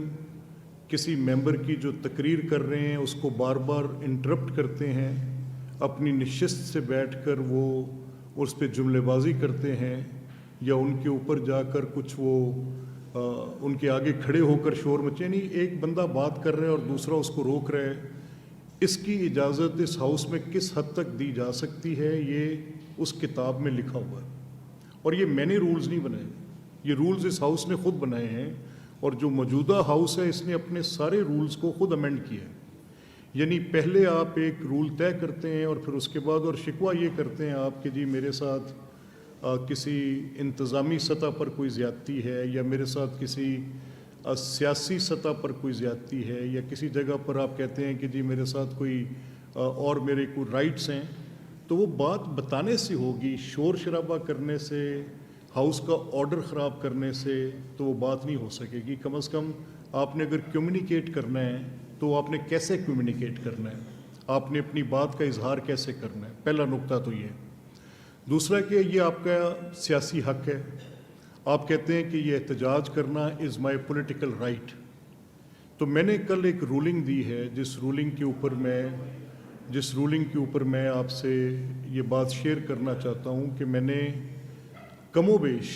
किसी मेंबर की जो तकरीर कर रहे हैं उसको बार बार इंटरप्ट करते हैं, अपनी नशिस्त से बैठकर वो उस पर जुमलेबाजी करते हैं, या उनके ऊपर जाकर कुछ वो उनके आगे खड़े होकर शोर मचे। नहीं, एक बंदा बात कर रहा है और दूसरा उसको रोक रहा है। इसकी इजाज़त इस हाउस में किस हद तक दी जा सकती है, ये उस किताब में लिखा हुआ है। और ये मैंने रूल्स नहीं बनाए, ये रूल्स इस हाउस ने खुद बनाए हैं। और जो मौजूदा हाउस है इसने अपने सारे रूल्स को खुद अमेंड किया है। यानी पहले आप एक रूल तय करते हैं और फिर उसके बाद और शिकवा ये करते हैं आप कि जी मेरे साथ किसी इंतज़ामी सतह पर कोई ज़्यादती है, या मेरे साथ किसी सियासी सतह पर कोई ज़्यादती है, या किसी जगह पर आप कहते हैं कि जी मेरे साथ कोई और मेरे कोई राइट्स हैं। तो वो बात बताने से होगी, शोर शराबा करने से, हाउस का ऑर्डर ख़राब करने से तो वो बात नहीं हो सकेगी। कम से कम आपने अगर कम्युनिकेट करना है तो आपने कैसे कम्युनिकेट करना है, आपने अपनी बात का इजहार कैसे करना है, पहला नुक्ता तो ये। दूसरा कि ये आपका सियासी हक है। आप कहते हैं कि ये एहतजाज करना इज़ माई पॉलिटिकल राइट। तो मैंने कल एक रूलिंग दी है जिस रूलिंग के ऊपर मैं आपसे ये बात शेयर करना चाहता हूँ कि मैंने कमोबेश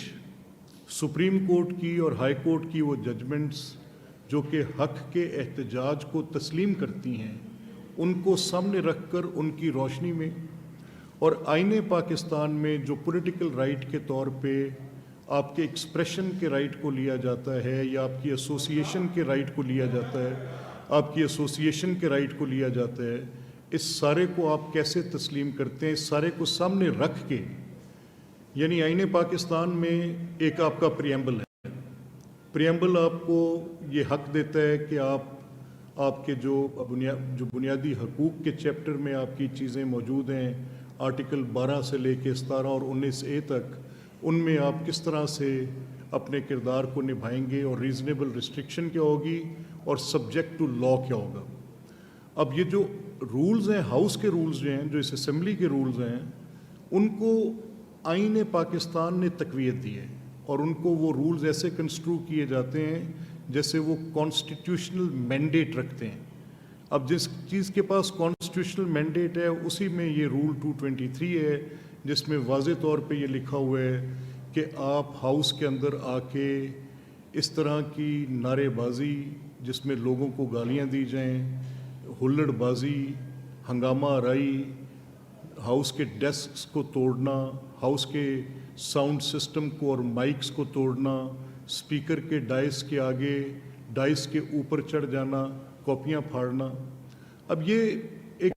सुप्रीम कोर्ट की और हाई कोर्ट की वो जजमेंट्स जो कि हक के एहतजाज को तस्लीम करती हैं, उनको सामने रखकर उनकी रोशनी में और आईने पाकिस्तान में जो पॉलिटिकल राइट के तौर पे आपके एक्सप्रेशन के राइट को लिया जाता है, या आपकी एसोसिएशन के राइट को लिया जाता है, आपकी एसोसिएशन के राइट को लिया जाता है, इस सारे को आप कैसे तस्लीम करते हैं, इस सारे को सामने रख के। यानी आईने पाकिस्तान में एक आपका प्रियम्बल है। प्रियम्बल आपको ये हक देता है कि आपके जो बुनियादी हकूक़ के चैप्टर में आपकी चीज़ें मौजूद हैं, आर्टिकल 12 से लेके 17 और 19A तक, उनमें आप किस तरह से अपने किरदार को निभाएंगे और रीज़नेबल रिस्ट्रिक्शन क्या होगी और सब्जेक्ट टू लॉ क्या होगा। अब ये जो रूल्स हैं, हाउस के रूल्स जो हैं, जो इस असेंबली के रूल्स हैं, उनको आईने पाकिस्तान ने तक़वियत दी है और उनको वो रूल्स ऐसे कंस्ट्रू किए जाते हैं जैसे वो कॉन्स्टिट्यूशनल मैंडेट रखते हैं। अब जिस चीज़ के पास कॉन्स्टिट्यूशनल मैंडेट है उसी में ये रूल 223 है, जिसमें वाज़े तौर पे ये लिखा हुआ है कि आप हाउस के अंदर आके इस तरह की नारेबाजी जिसमें लोगों को गालियां दी जाएं, हुल्लड़बाजी, हंगामा आराई, हाउस के डेस्क्स को तोड़ना, हाउस के साउंड सिस्टम को और माइक्स को तोड़ना, स्पीकर के डाइस के आगे डाइस के ऊपर चढ़ जाना, कॉपियां फाड़ना। अब ये एक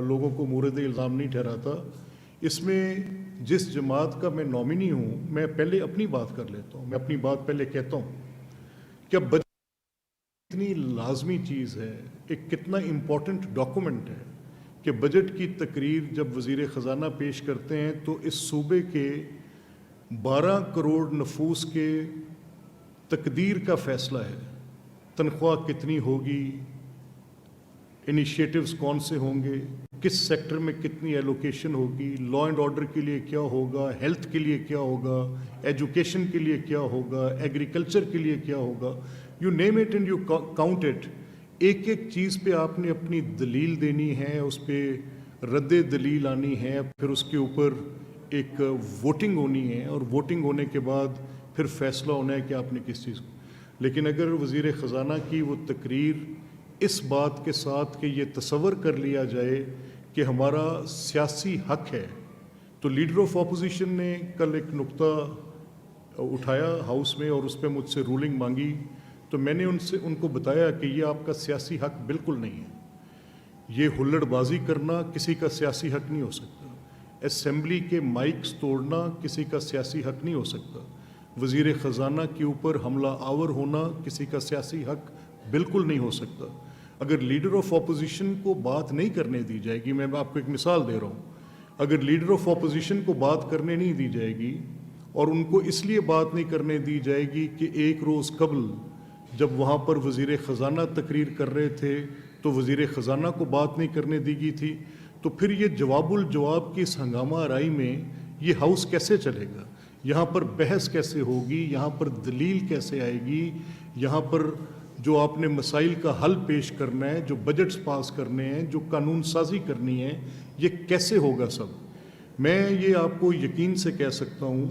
लोगों को मूरद इल्ज़ाम नहीं ठहराता। इसमें जिस जमात का मैं नॉमिनी हूँ, मैं पहले अपनी बात कर लेता हूँ, मैं अपनी बात पहले कहता हूँ कि बजट इतनी लाजमी चीज़ है, एक कितना इम्पोर्टेंट डॉक्यूमेंट है कि बजट की तकरीर जब वज़ीर ख़जाना पेश करते हैं तो इस सूबे के 12 करोड़ नफूस के तकदीर का फ़ैसला है। तनख्वाह कितनी होगी, इनिशिएटिव्स कौन से होंगे, किस सेक्टर में कितनी एलोकेशन होगी, लॉ एंड ऑर्डर के लिए क्या होगा, हेल्थ के लिए क्या होगा, एजुकेशन के लिए क्या होगा, एग्रीकल्चर के लिए क्या होगा, you name it and you count it. एक एक चीज़ पे आपने अपनी दलील देनी है, उस पर रद्द दलील आनी है, फिर उसके ऊपर एक वोटिंग होनी है और वोटिंग होने के बाद फिर फैसला होना है कि आपने किस चीज़ को। लेकिन अगर वज़ीर ख़जाना की वो तकरीर इस बात के साथ कि ये तसव्वुर कर लिया जाए कि हमारा सियासी हक है, तो लीडर ऑफ अपोजिशन ने कल एक नुक्ता उठाया हाउस में और उस पर मुझसे रूलिंग मांगी, तो मैंने उनको बताया कि ये आपका सियासी हक बिल्कुल नहीं है। ये हुल्लड़बाजी करना किसी का सियासी हक नहीं हो सकता, असेंबली के माइक्स तोड़ना किसी का सियासी हक नहीं हो सकता, वज़ीर ख़जाना के ऊपर हमला आवर होना किसी का सियासी हक बिल्कुल नहीं हो सकता। अगर लीडर ऑफ अपोजिशन को बात नहीं करने दी जाएगी, मैं आपको एक मिसाल दे रहा हूँ, अगर लीडर ऑफ अपोजिशन को बात करने नहीं दी जाएगी और उनको इसलिए बात नहीं करने दी जाएगी कि एक रोज़ कबल जब वहाँ पर वज़ीर ख़जाना तकरीर कर रहे थे तो वज़ीर ख़जाना को बात नहीं करने दी गई थी, तो फिर ये जवाबुल जवाब की इस हंगामा आराई में ये हाउस कैसे चलेगा, यहाँ पर बहस कैसे होगी, यहाँ पर दलील कैसे आएगी, यहाँ पर जो आपने मसाइल का हल पेश करना है, जो बजट्स पास करने हैं, जो कानून साजी करनी है, ये कैसे होगा सब। میں یہ آپ کو یقین سے کہہ سکتا ہوں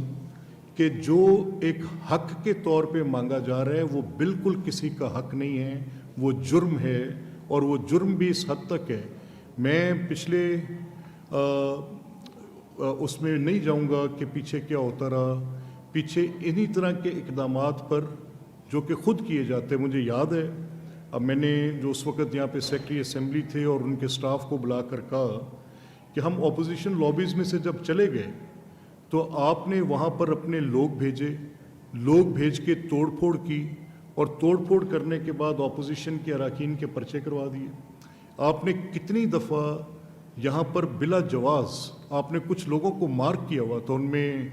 کہ جو ایک حق کے طور پہ مانگا جا رہا ہے وہ بالکل کسی کا حق نہیں ہے، وہ جرم ہے، اور وہ جرم بھی اس حد تک ہے. میں پچھلے اس میں نہیں جاؤں گا کہ پیچھے کیا ہوتا رہا. پیچھے انہی طرح کے اقدامات پر جو کہ خود کیے جاتے ہیں. مجھے یاد ہے اب میں نے جو اس وقت یہاں پہ سیکریٹری اسمبلی تھے اور ان کے سٹاف کو بلا کر کہا کہ ہم اپوزیشن لابیز میں سے جب چلے گئے تو آپ نے وہاں پر اپنے لوگ بھیج کے توڑ پھوڑ کی، اور توڑ پھوڑ کرنے کے بعد اپوزیشن کے اراکین کے پرچے کروا دیے. آپ نے کتنی دفعہ یہاں پر بلا جواز آپ نے کچھ لوگوں کو مارک کیا ہوا تھا. ان میں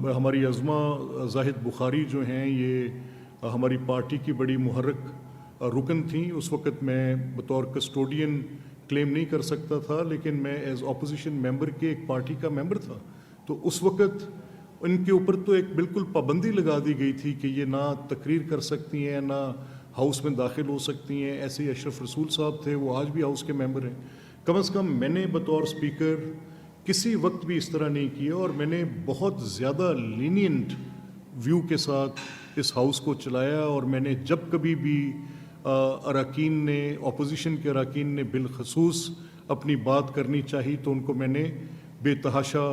ہماری عظمہ زاہد بخاری جو ہیں، یہ ہماری پارٹی کی بڑی محرک رکن تھیں. اس وقت میں بطور کسٹوڈین کلیم نہیں کر سکتا تھا، لیکن میں ایز اپوزیشن ممبر کے ایک پارٹی کا ممبر تھا. تو اس وقت ان کے اوپر تو ایک بالکل پابندی لگا دی گئی تھی کہ یہ نہ تقریر کر سکتی ہیں، نہ ہاؤس میں داخل ہو سکتی ہیں. ایسے ہی اشرف رسول صاحب تھے، وہ آج بھی ہاؤس کے ممبر ہیں. کم از کم میں نے بطور اسپیکر کسی وقت بھی اس طرح نہیں کیا، اور میں نے بہت زیادہ لینینٹ ویو کے ساتھ اس ہاؤس کو چلایا. اور میں نے جب کبھی بھی اراکین نے، اپوزیشن کے اراکین نے بالخصوص اپنی بات کرنی چاہی تو ان کو میں نے بے تحاشا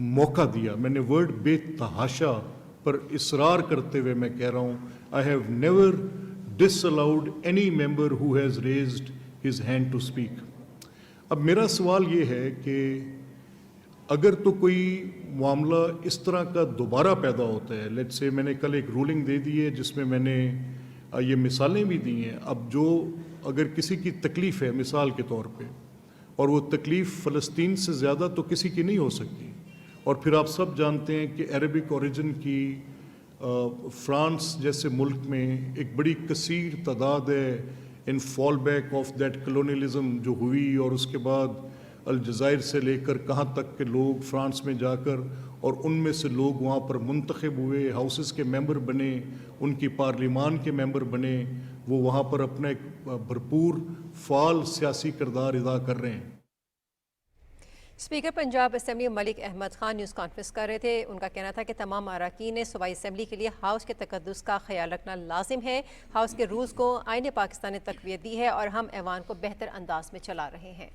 موقع دیا. میں نے ورڈ بے تحاشا پر اصرار کرتے ہوئے میں کہہ رہا ہوں، I have never disallowed any member who has raised his hand to speak. اب میرا سوال یہ ہے کہ اگر تو کوئی معاملہ اس طرح کا دوبارہ پیدا ہوتا ہے، لیٹس سے میں نے کل ایک رولنگ دے دی ہے جس میں نے یہ مثالیں بھی دی ہیں. اب جو اگر کسی کی تکلیف ہے مثال کے طور پہ، اور وہ تکلیف فلسطین سے زیادہ تو کسی کی نہیں ہو سکتی، اور پھر آپ سب جانتے ہیں کہ عربک اوریجن کی فرانس جیسے ملک میں ایک بڑی کثیر تعداد ہے in fall back of that colonialism جو ہوئی، اور اس کے بعد الجزائر سے لے کر کہاں تک کے لوگ فرانس میں جا کر، اور ان میں سے لوگ وہاں پر منتخب ہوئے، ہاؤسز کے ممبر بنے، ان کی پارلیمان کے ممبر بنے، وہ وہاں پر اپنا ایک بھرپور فعال سیاسی کردار ادا کر رہے ہیں. Speaker Punjab assembly Malik Ahmad Khan news conference کر رہے تھے. ان کا کہنا تھا کہ تمام اراکین نے صوبائی اسمبلی کے لیے ہاؤس کے تقدس کا خیال رکھنا لازم ہے. ہاؤس کے رولز کو آئین پاکستان نے تقویت دی ہے اور ہم ایوان کو بہتر انداز میں چلا رہے ہیں.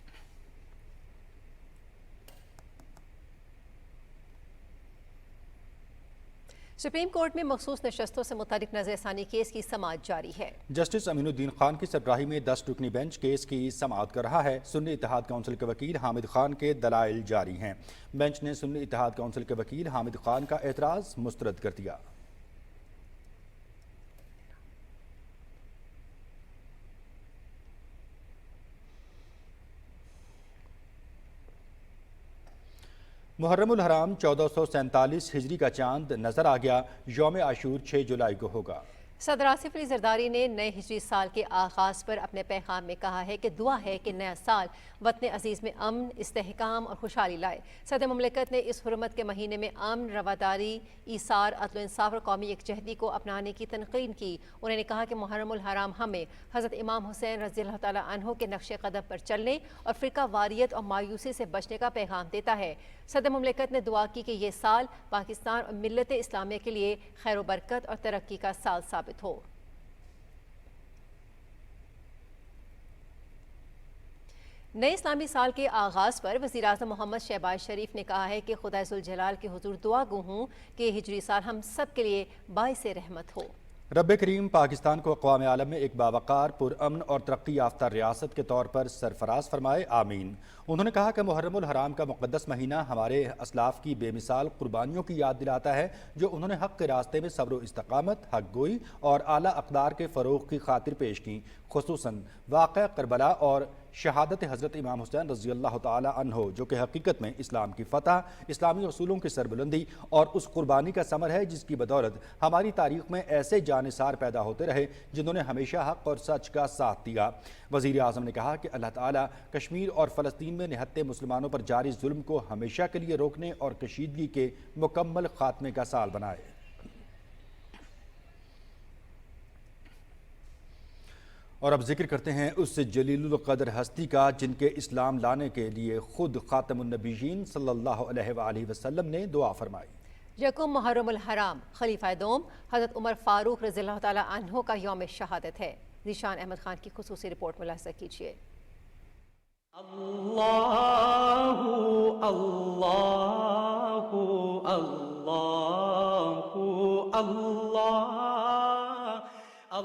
سپریم کورٹ میں مخصوص نشستوں سے متعلق نظر ثانی کیس کی سماعت جاری ہے. جسٹس امین الدین خان کی سربراہی میں 10 رکنی بینچ کیس کی سماعت کر رہا ہے. سنی اتحاد کونسل کے وکیل حامد خان کے دلائل جاری ہیں. بینچ نے سنی اتحاد کونسل کے وکیل حامد خان کا اعتراض مسترد کر دیا. محرم الحرام 1447 ہجری کا چاند نظر آ گیا. یوم عاشور 6 جولائی کو ہوگا. صدر آصف علی زرداری نے نئے ہجری سال کے آغاز پر اپنے پیغام میں کہا ہے کہ دعا ہے کہ نیا سال وطن عزیز میں امن، استحکام اور خوشحالی لائے. صدر مملکت نے اس حرمت کے مہینے میں امن، رواداری، ایثار، عدل و انصاف اور قومی یکجہتی کو اپنانے کی تلقین کی. انہوں نے کہا کہ محرم الحرام ہمیں حضرت امام حسین رضی اللہ تعالیٰ عنہ کے نقش قدم پر چلنے اور فرقہ واریت اور مایوسی سے بچنے کا پیغام دیتا ہے. صدر مملکت نے دعا کی کہ یہ سال پاکستان اور ملت اسلامیہ کے لیے خیر و برکت اور ترقی کا سال ثابت ہو. نئے اسلامی سال کے آغاز پر وزیر اعظم محمد شہباز شریف نے کہا ہے کہ خدا ذوالجلال کے حضور دعا گو ہوں کہ ہجری سال ہم سب کے لیے باعث رحمت ہو. رب کریم پاکستان کو اقوام عالم میں ایک باوقار، پرامن اور ترقی یافتہ ریاست کے طور پر سرفراز فرمائے، آمین. انہوں نے کہا کہ محرم الحرام کا مقدس مہینہ ہمارے اسلاف کی بے مثال قربانیوں کی یاد دلاتا ہے جو انہوں نے حق کے راستے میں صبر و استقامت، حق گوئی اور اعلیٰ اقدار کے فروغ کی خاطر پیش کی. خصوصاً واقعہ کربلا اور شہادت حضرت امام حسین رضی اللہ تعالی عنہ جو کہ حقیقت میں اسلام کی فتح، اسلامی اصولوں کی سربلندی اور اس قربانی کا ثمر ہے جس کی بدولت ہماری تاریخ میں ایسے جانثار پیدا ہوتے رہے جنہوں نے ہمیشہ حق اور سچ کا ساتھ دیا. وزیر اعظم نے کہا کہ اللہ تعالیٰ کشمیر اور فلسطین میں نہتے مسلمانوں پر جاری ظلم کو ہمیشہ کے لیے روکنے اور کشیدگی کے مکمل خاتمے کا سال بنائے. اور اب ذکر کرتے ہیں اس جلیل القدر ہستی کا جن کے اسلام لانے کے لیے خود خاتم النبیین صلی اللہ علیہ وآلہ وسلم نے دعا فرمائی۔ یکم محرم الحرام خلیفہ دوم حضرت عمر فاروق رضی اللہ تعالیٰ عنہ کا یوم شہادت ہے۔ ذیشان احمد خان کی خصوصی رپورٹ ملاحظہ کیجیے۔ اللہ اللہ اللہ اللہ۔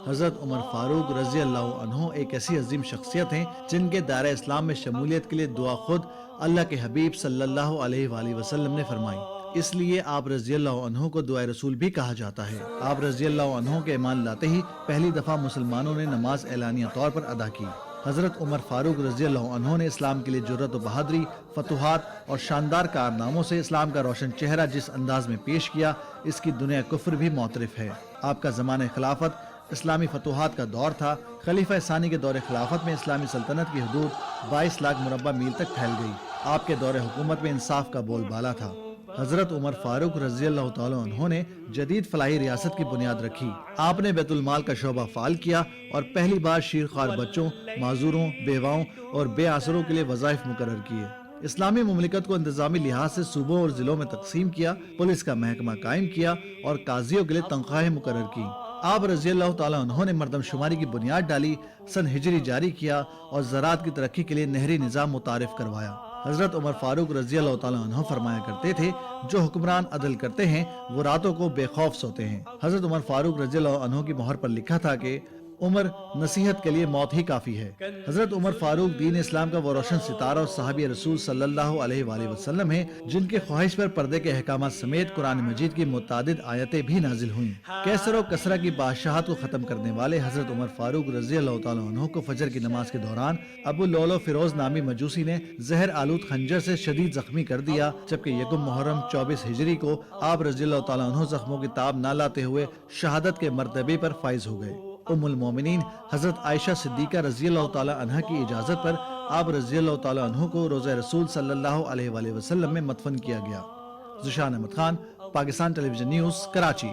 حضرت عمر فاروق رضی اللہ عنہ ایک ایسی عظیم شخصیت ہیں جن کے دائرہ اسلام میں شمولیت کے لیے دعا خود اللہ کے حبیب صلی اللہ علیہ وآلہ وسلم نے فرمائی۔ اس لیے آپ رضی اللہ عنہ کو دعائے رسول بھی کہا جاتا ہے۔ آپ رضی اللہ عنہ کے ایمان لاتے ہی پہلی دفعہ مسلمانوں نے نماز اعلانیہ طور پر ادا کی۔ حضرت عمر فاروق رضی اللہ عنہ نے اسلام کے لیے جرأت و بہادری، فتوحات اور شاندار کارناموں سے اسلام کا روشن چہرہ جس انداز میں پیش کیا، اس کی دنیا کفر بھی معترف ہے۔ آپ کا زمانہ خلافت اسلامی فتوحات کا دور تھا۔ خلیفہ ثانی کے دور خلافت میں اسلامی سلطنت کی حدود 22 لاکھ مربع میل تک پھیل گئی۔ آپ کے دور حکومت میں انصاف کا بول بالا تھا۔ حضرت عمر فاروق رضی اللہ تعالیٰ عنہ نے جدید فلاحی ریاست کی بنیاد رکھی۔ آپ نے بیت المال کا شعبہ فعال کیا اور پہلی بار شیرخوار بچوں، معذوروں، بیواؤں اور بے آسروں کے لیے وظائف مقرر کیے۔ اسلامی مملکت کو انتظامی لحاظ سے صوبوں اور ضلعوں میں تقسیم کیا، پولیس کا محکمہ قائم کیا اور قاضیوں کے لیے تنخواہیں مقرر کی۔ آپ رضی اللہ تعالیٰ عنہ نے مردم شماری کی بنیاد ڈالی، سن ہجری جاری کیا اور زراعت کی ترقی کے لیے نہری نظام متعارف کروایا۔ حضرت عمر فاروق رضی اللہ تعالیٰ عنہ فرمایا کرتے تھے، جو حکمران عدل کرتے ہیں وہ راتوں کو بے خوف سوتے ہیں۔ حضرت عمر فاروق رضی اللہ عنہ کی مہر پر لکھا تھا کہ عمر نصیحت کے لیے موت ہی کافی ہے۔ حضرت عمر فاروق دین اسلام کا وہ روشن ستارہ اور صحابی رسول صلی اللہ علیہ وآلہ وسلم ہیں جن کی خواہش پر پردے کے احکامات سمیت قرآن مجید کی متعدد آیتیں بھی نازل ہوئیں۔ کیسر و کسرا کی بادشاہت کو ختم کرنے والے حضرت عمر فاروق رضی اللہ تعالیٰ عنہ کو فجر کی نماز کے دوران ابو لولو فیروز نامی مجوسی نے زہر آلود خنجر سے شدید زخمی کر دیا، جبکہ یکم محرم 24 ہجری کو آپ رضی اللہ تعالیٰ عنہ زخموں کی تاب نہ لاتے ہوئے شہادت کے مرتبے پر فائز ہو گئے۔ ام المومنین حضرت عائشہ صدیقہ رضی اللہ تعالیٰ عنہ کی اجازت پر آپ رضی اللہ تعالیٰ عنہ کو روضہ رسول صلی اللہ علیہ وآلہ وسلم میں مدفن کیا گیا۔ ذیشان احمد خان، پاکستان ٹیلی ویژن نیوز، کراچی۔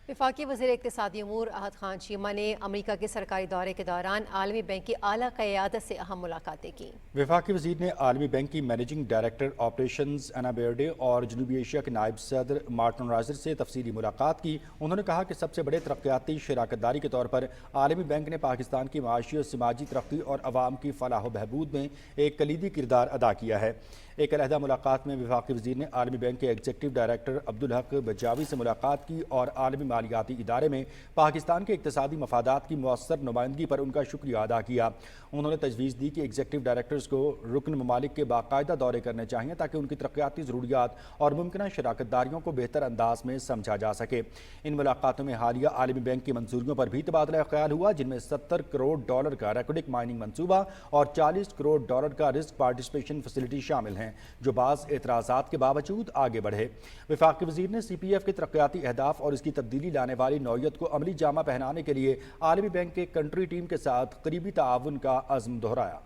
وفاقی وزیر اقتصادی امور احد خان چیمہ نے امریکہ کے سرکاری دورے کے دوران عالمی بینک کی اعلیٰ قیادت سے اہم ملاقاتیں کی۔ وفاقی وزیر نے عالمی بینک کی منیجنگ ڈائریکٹر آپریشنز اینا بیرڈے اور جنوبی ایشیا کے نائب صدر مارٹن رائزر سے تفصیلی ملاقات کی۔ انہوں نے کہا کہ سب سے بڑے ترقیاتی شراکت داری کے طور پر عالمی بینک نے پاکستان کی معاشی اور سماجی ترقی اور عوام کی فلاح و بہبود میں ایک کلیدی کردار ادا کیا ہے۔ ایک علیحدہ ملاقات میں وفاقی وزیر نے عالمی بینک کے ایگزیکٹو ڈائریکٹر عبدالحق بجاوی سے ملاقات کی اور عالمی مالیاتی ادارے میں پاکستان کے اقتصادی مفادات کی مؤثر نمائندگی پر ان کا شکریہ ادا کیا۔ انہوں نے تجویز دی کہ ایگزیکٹو ڈائریکٹرز کو رکن ممالک کے باقاعدہ دورے کرنے چاہئیں تاکہ ان کی ترقیاتی ضروریات اور ممکنہ شراکت داریوں کو بہتر انداز میں سمجھا جا سکے۔ ان ملاقاتوں میں حالیہ عالمی بینک کی منظوریوں پر بھی تبادلہ خیال ہوا، جن میں $70 کروڑ کا ریکوڈک مائننگ منصوبہ اور $40 کروڑ کا رسک پارٹیسپیشن فیسلٹی شامل ہیں، جو بعض اعتراضات کے باوجود آگے بڑھے۔ وفاقی وزیر نے سی پی ایف کے ترقیاتی اہداف اور اس کی تبدیلی لانے والی نوعیت کو عملی جامہ پہنانے کے لیے عالمی بینک کے کنٹری ٹیم کے ساتھ قریبی تعاون کا عزم دہرایا۔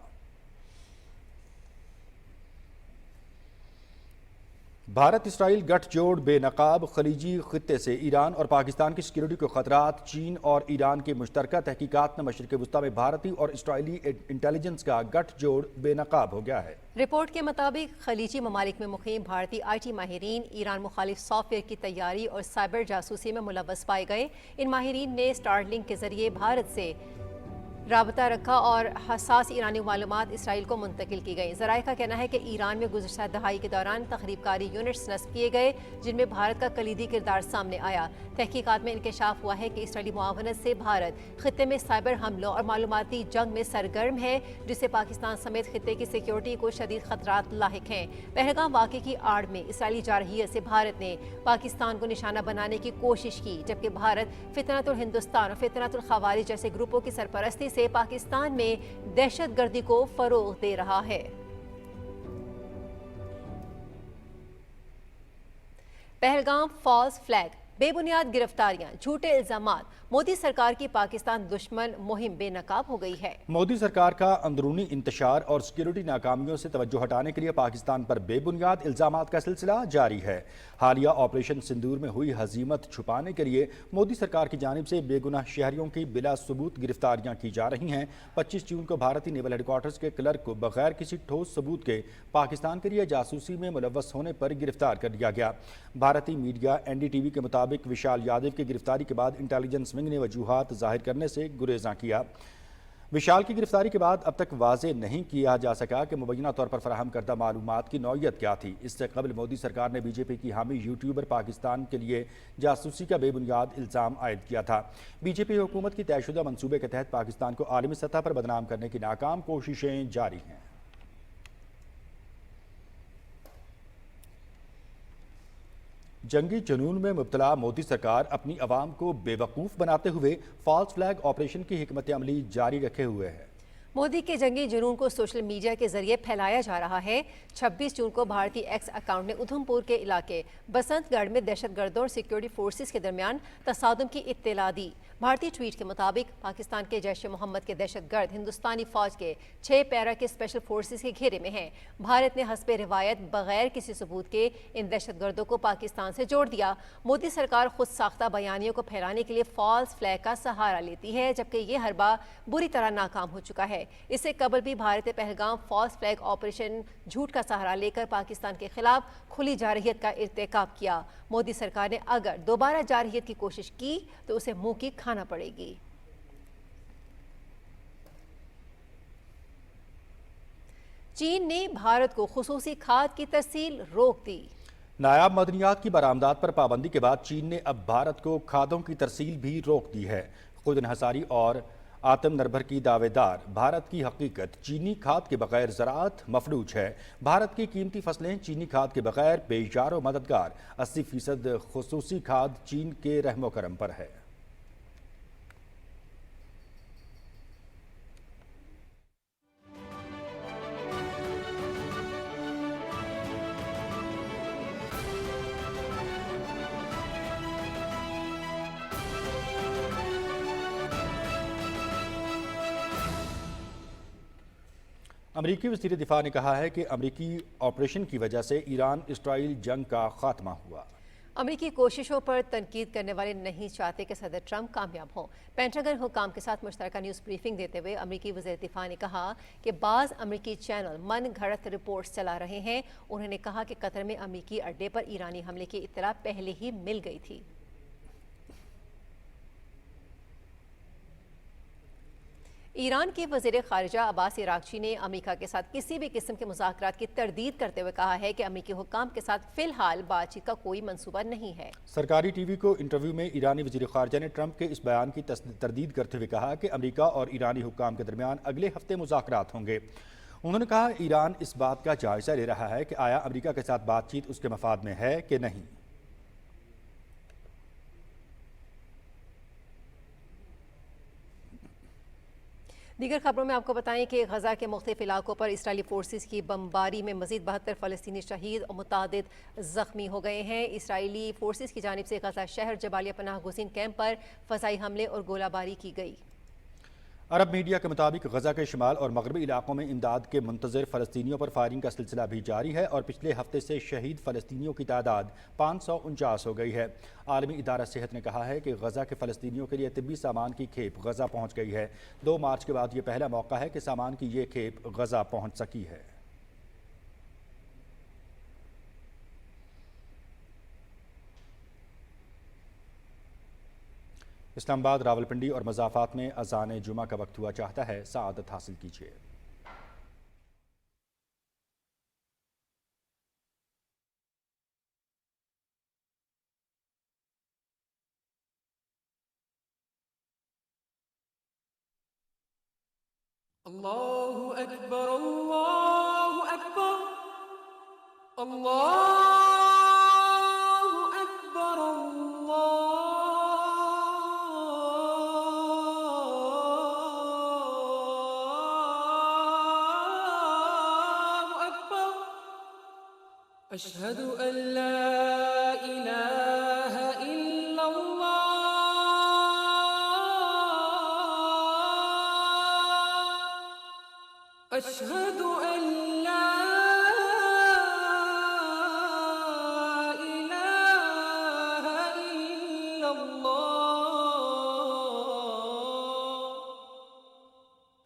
بھارت اسرائیل گٹھ جوڑ بے نقاب خلیجی خطے سے ایران اور پاکستان کی سیکیورٹی کو خطرات۔ چین اور ایران کے مشترکہ تحقیقات نے مشرق وسطیٰ میں بھارتی اور اسرائیلی انٹیلیجنس کا گٹھ جوڑ بے نقاب ہو گیا ہے۔ رپورٹ کے مطابق خلیجی ممالک میں مقیم بھارتی آئی ٹی ماہرین ایران مخالف سافٹ ویئر کی تیاری اور سائبر جاسوسی میں ملوث پائے گئے۔ ان ماہرین نے اسٹار لنک کے ذریعے بھارت سے رابطہ رکھا اور حساس ایرانی معلومات اسرائیل کو منتقل کی گئی۔ ذرائع کا کہنا ہے کہ ایران میں گزشتہ دہائی کے دوران تخریب کاری یونٹس نصب کیے گئے، جن میں بھارت کا کلیدی کردار سامنے آیا۔ تحقیقات میں انکشاف ہوا ہے کہ اسرائیلی معاونت سے بھارت خطے میں سائبر حملوں اور معلوماتی جنگ میں سرگرم ہے، جس سے پاکستان سمیت خطے کی سیکیورٹی کو شدید خطرات لاحق ہیں۔ پہلگام واقعے کی آڑ میں اسرائیلی جارحیت سے بھارت نے پاکستان کو نشانہ بنانے کی کوشش کی، جبکہ بھارت فتنۃ الہندوستان اور فتنۃ الخوارج جیسے گروپوں کی سرپرستی سے پاکستان میں دہشت گردی کو فروغ دے رہا ہے۔ پہلگام فالز فلیگ بے بنیاد گرفتاریاں، جھوٹے الزامات، مودی سرکار کی پاکستان دشمن مہم بے نقاب ہو گئی ہے۔ مودی سرکار کا اندرونی انتشار اور سیکیورٹی ناکامیوں سے توجہ ہٹانے کے لیے پاکستان پر بے بنیاد الزامات کا سلسلہ جاری ہے۔ حالیہ آپریشن سندور میں ہوئی ہزیمت چھپانے کے لیے مودی سرکار کی جانب سے بے گناہ شہریوں کی بلا ثبوت گرفتاریاں کی جا رہی ہیں۔ 25 جون کو بھارتی نیول ہیڈ کوارٹرز کے کلرک کو بغیر کسی ٹھوس ثبوت کے پاکستان کے لیے جاسوسی میں ملوث ہونے پر گرفتار کر لیا گیا۔ بھارتی media N D T V کے مطابق وشال یادو کی گرفتاری کے بعد انٹیلیجنس ونگ نے وجوہات ظاہر کرنے سے گریزاں کیا۔ وشال کی گرفتاری کے بعد اب تک واضح نہیں کیا جا سکا کہ مبینہ طور پر فراہم کردہ معلومات کی نوعیت کیا تھی۔ اس سے قبل مودی سرکار نے بی جے پی کی حامی یوٹیوبر پاکستان کے لیے جاسوسی کا بے بنیاد الزام عائد کیا تھا۔ بی جے پی حکومت کی طے شدہ منصوبے کے تحت پاکستان کو عالمی سطح پر بدنام کرنے کی ناکام کوششیں جاری ہیں۔ جنگی جنون میں مبتلا مودی سرکار اپنی عوام کو بے وقوف بناتے ہوئے فالس فلیگ آپریشن کی حکمت عملی جاری رکھے ہوئے ہے۔ مودی کے جنگی جنون کو سوشل میڈیا کے ذریعے پھیلایا جا رہا ہے۔ 26 جون کو بھارتی ایکس اکاؤنٹ نے ادھمپور کے علاقے بسنت گڑھ میں دہشت گردوں اور سیکیورٹی فورسز کے درمیان تصادم کی اطلاع دی۔ بھارتی ٹویٹ کے مطابق پاکستان کے جیش محمد کے دہشت گرد ہندوستانی فوج کے 6 پیرا کے اسپیشل فورسز کے گھیرے میں ہیں۔ بھارت نے حسب روایت بغیر کسی ثبوت کے ان دہشت گردوں کو پاکستان سے جوڑ دیا۔ مودی سرکار خود ساختہ بیانیوں کو پھیلانے کے لیے فالس فلیگ کا سہارا لیتی ہے، جبکہ یہ حربہ بری طرح ناکام ہو چکا ہے۔ اس سے قبل بھی بھارت نے پہلگام فالس فلیگ آپریشن جھوٹ کا سہارا لے کر پاکستان کے خلاف کھلی جارحیت کا ارتکاب کیا۔ مودی سرکار نے اگر دوبارہ جارحیت کی کوشش کی تو اسے منہ کی کھانا پڑے گی۔ چین نے بھارت کو خصوصی کھاد کی ترسیل روک دی۔ نایاب معدنیات کی برآمدات پر پابندی کے بعد چین نے اب بھارت کو کھادوں کی ترسیل بھی روک دی ہے۔ خود انحصاری اور آتم نربھر کی دعوے دار بھارت کی حقیقت چینی کھاد کے بغیر زراعت مفلوج ہے۔ بھارت کی قیمتی فصلیں چینی کھاد کے بغیر بے یار و مددگار، 80% خصوصی کھاد چین کے رحم و کرم پر ہے۔ امریکی وزیر دفاع نے کہا ہے کہ امریکی آپریشن کی وجہ سے ایران اسرائیل جنگ کا خاتمہ ہوا۔ امریکی کوششوں پر تنقید کرنے والے نہیں چاہتے کہ صدر ٹرمپ کامیاب ہوں۔ پینٹاگن حکام کے ساتھ مشترکہ نیوز بریفنگ دیتے ہوئے امریکی وزیر دفاع نے کہا کہ بعض امریکی چینل من گھڑت رپورٹس چلا رہے ہیں۔ انہوں نے کہا کہ قطر میں امریکی اڈے پر ایرانی حملے کی اطلاع پہلے ہی مل گئی تھی۔ ایران کے وزیر خارجہ عباس عراقچی نے امریکہ کے ساتھ کسی بھی قسم کے مذاکرات کی تردید کرتے ہوئے کہا ہے کہ امریکی حکام کے ساتھ فی الحال بات چیت کا کوئی منصوبہ نہیں ہے۔ سرکاری ٹی وی کو انٹرویو میں ایرانی وزیر خارجہ نے ٹرمپ کے اس بیان کی تردید کرتے ہوئے کہا کہ امریکہ اور ایرانی حکام کے درمیان اگلے ہفتے مذاکرات ہوں گے۔ انہوں نے کہا ایران اس بات کا جائزہ لے رہا ہے کہ آیا امریکہ کے ساتھ بات چیت اس کے مفاد میں ہے کہ نہیں۔ دیگر خبروں میں آپ کو بتائیں کہ غزہ کے مختلف علاقوں پر اسرائیلی فورسز کی بمباری میں مزید 72 فلسطینی شہید اور متعدد زخمی ہو گئے ہیں۔ اسرائیلی فورسز کی جانب سے غزہ شہر جبالیہ پناہ گزین کیمپ پر فضائی حملے اور گولہ باری کی گئی۔ عرب میڈیا کے مطابق غزہ کے شمال اور مغربی علاقوں میں امداد کے منتظر فلسطینیوں پر فائرنگ کا سلسلہ بھی جاری ہے اور پچھلے ہفتے سے شہید فلسطینیوں کی تعداد 549 ہو گئی ہے۔ عالمی ادارہ صحت نے کہا ہے کہ غزہ کے فلسطینیوں کے لیے طبی سامان کی کھیپ غزہ پہنچ گئی ہے۔ 2 مارچ کے بعد یہ پہلا موقع ہے کہ سامان کی یہ کھیپ غزہ پہنچ سکی ہے۔ اسلام آباد، راولپنڈی اور مضافات میں اذان جمعہ کا وقت ہوا چاہتا ہے، سعادت حاصل کیجیے۔ اللہ اکبر اللہ اکبر اللہ اکبر اشہد ان لا الہ الا أشهد أن لا إله إلا الله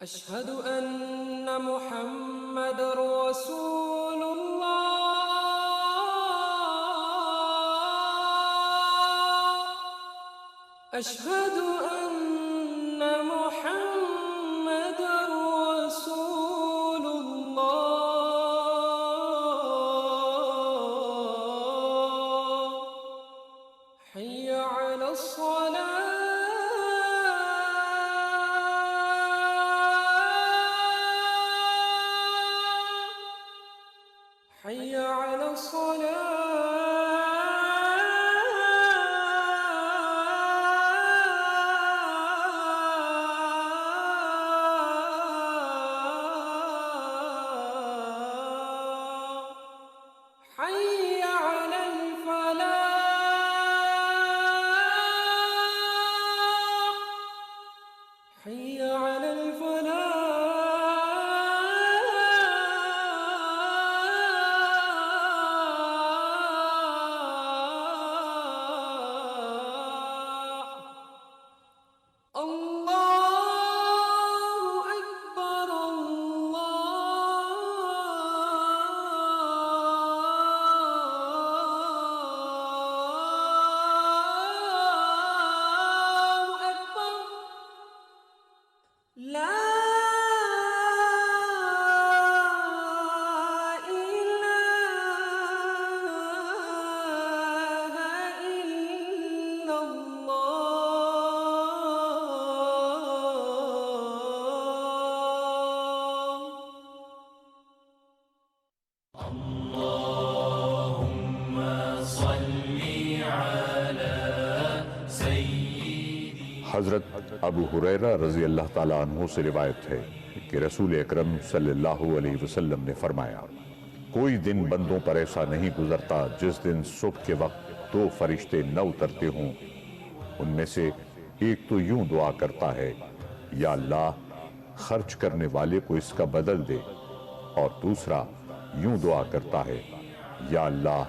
أشهد أن محمد رسول الله أشهد أن محمد رسول الله حي على الصلاة حي على الصلاة حي على الفلاح حي على الفلاح الله أكبر الله أكبر لا إله إلا حضرت ابو ہریرہ رضی اللہ تعالیٰ عنہ سے روایت ہے کہ رسول اکرم صلی اللہ علیہ وسلم نے فرمایا کوئی دن بندوں پر ایسا نہیں گزرتا جس دن صبح کے وقت دو فرشتے نہ اترتے ہوں ان میں سے ایک تو یوں دعا کرتا ہے یا اللہ خرچ کرنے والے کو اس کا بدل دے اور دوسرا یوں دعا کرتا ہے یا اللہ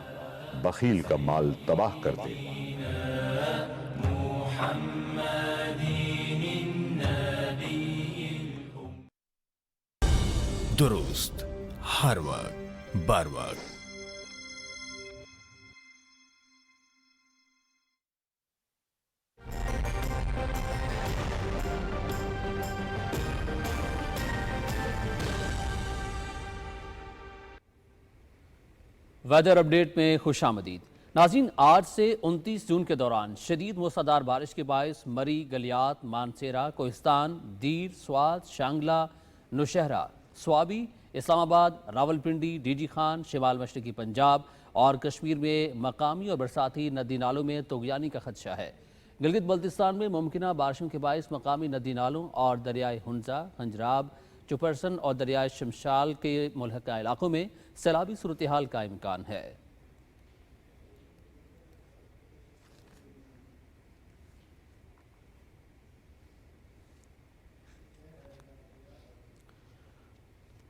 بخیل کا مال تباہ کر دے درست ہر وقت بر وقت ویدر اپڈیٹ میں خوش آمدید ناظرین آج سے 29 جون کے دوران شدید موسلادھار بارش کے باعث مری گلیات مانسیرا کوہستان دیر سوات شانگلہ نوشہرہ سوابی اسلام آباد راولپنڈی ڈی جی خان شمال مشرقی پنجاب اور کشمیر میں مقامی اور برساتی ندی نالوں میں طغیانی کا خدشہ ہے گلگت بلتستان میں ممکنہ بارشوں کے باعث مقامی ندی نالوں اور دریائے ہنزہ ہنجراب چپرسن اور دریائے شمشال کے ملحقہ علاقوں میں سیلابی صورتحال کا امکان ہے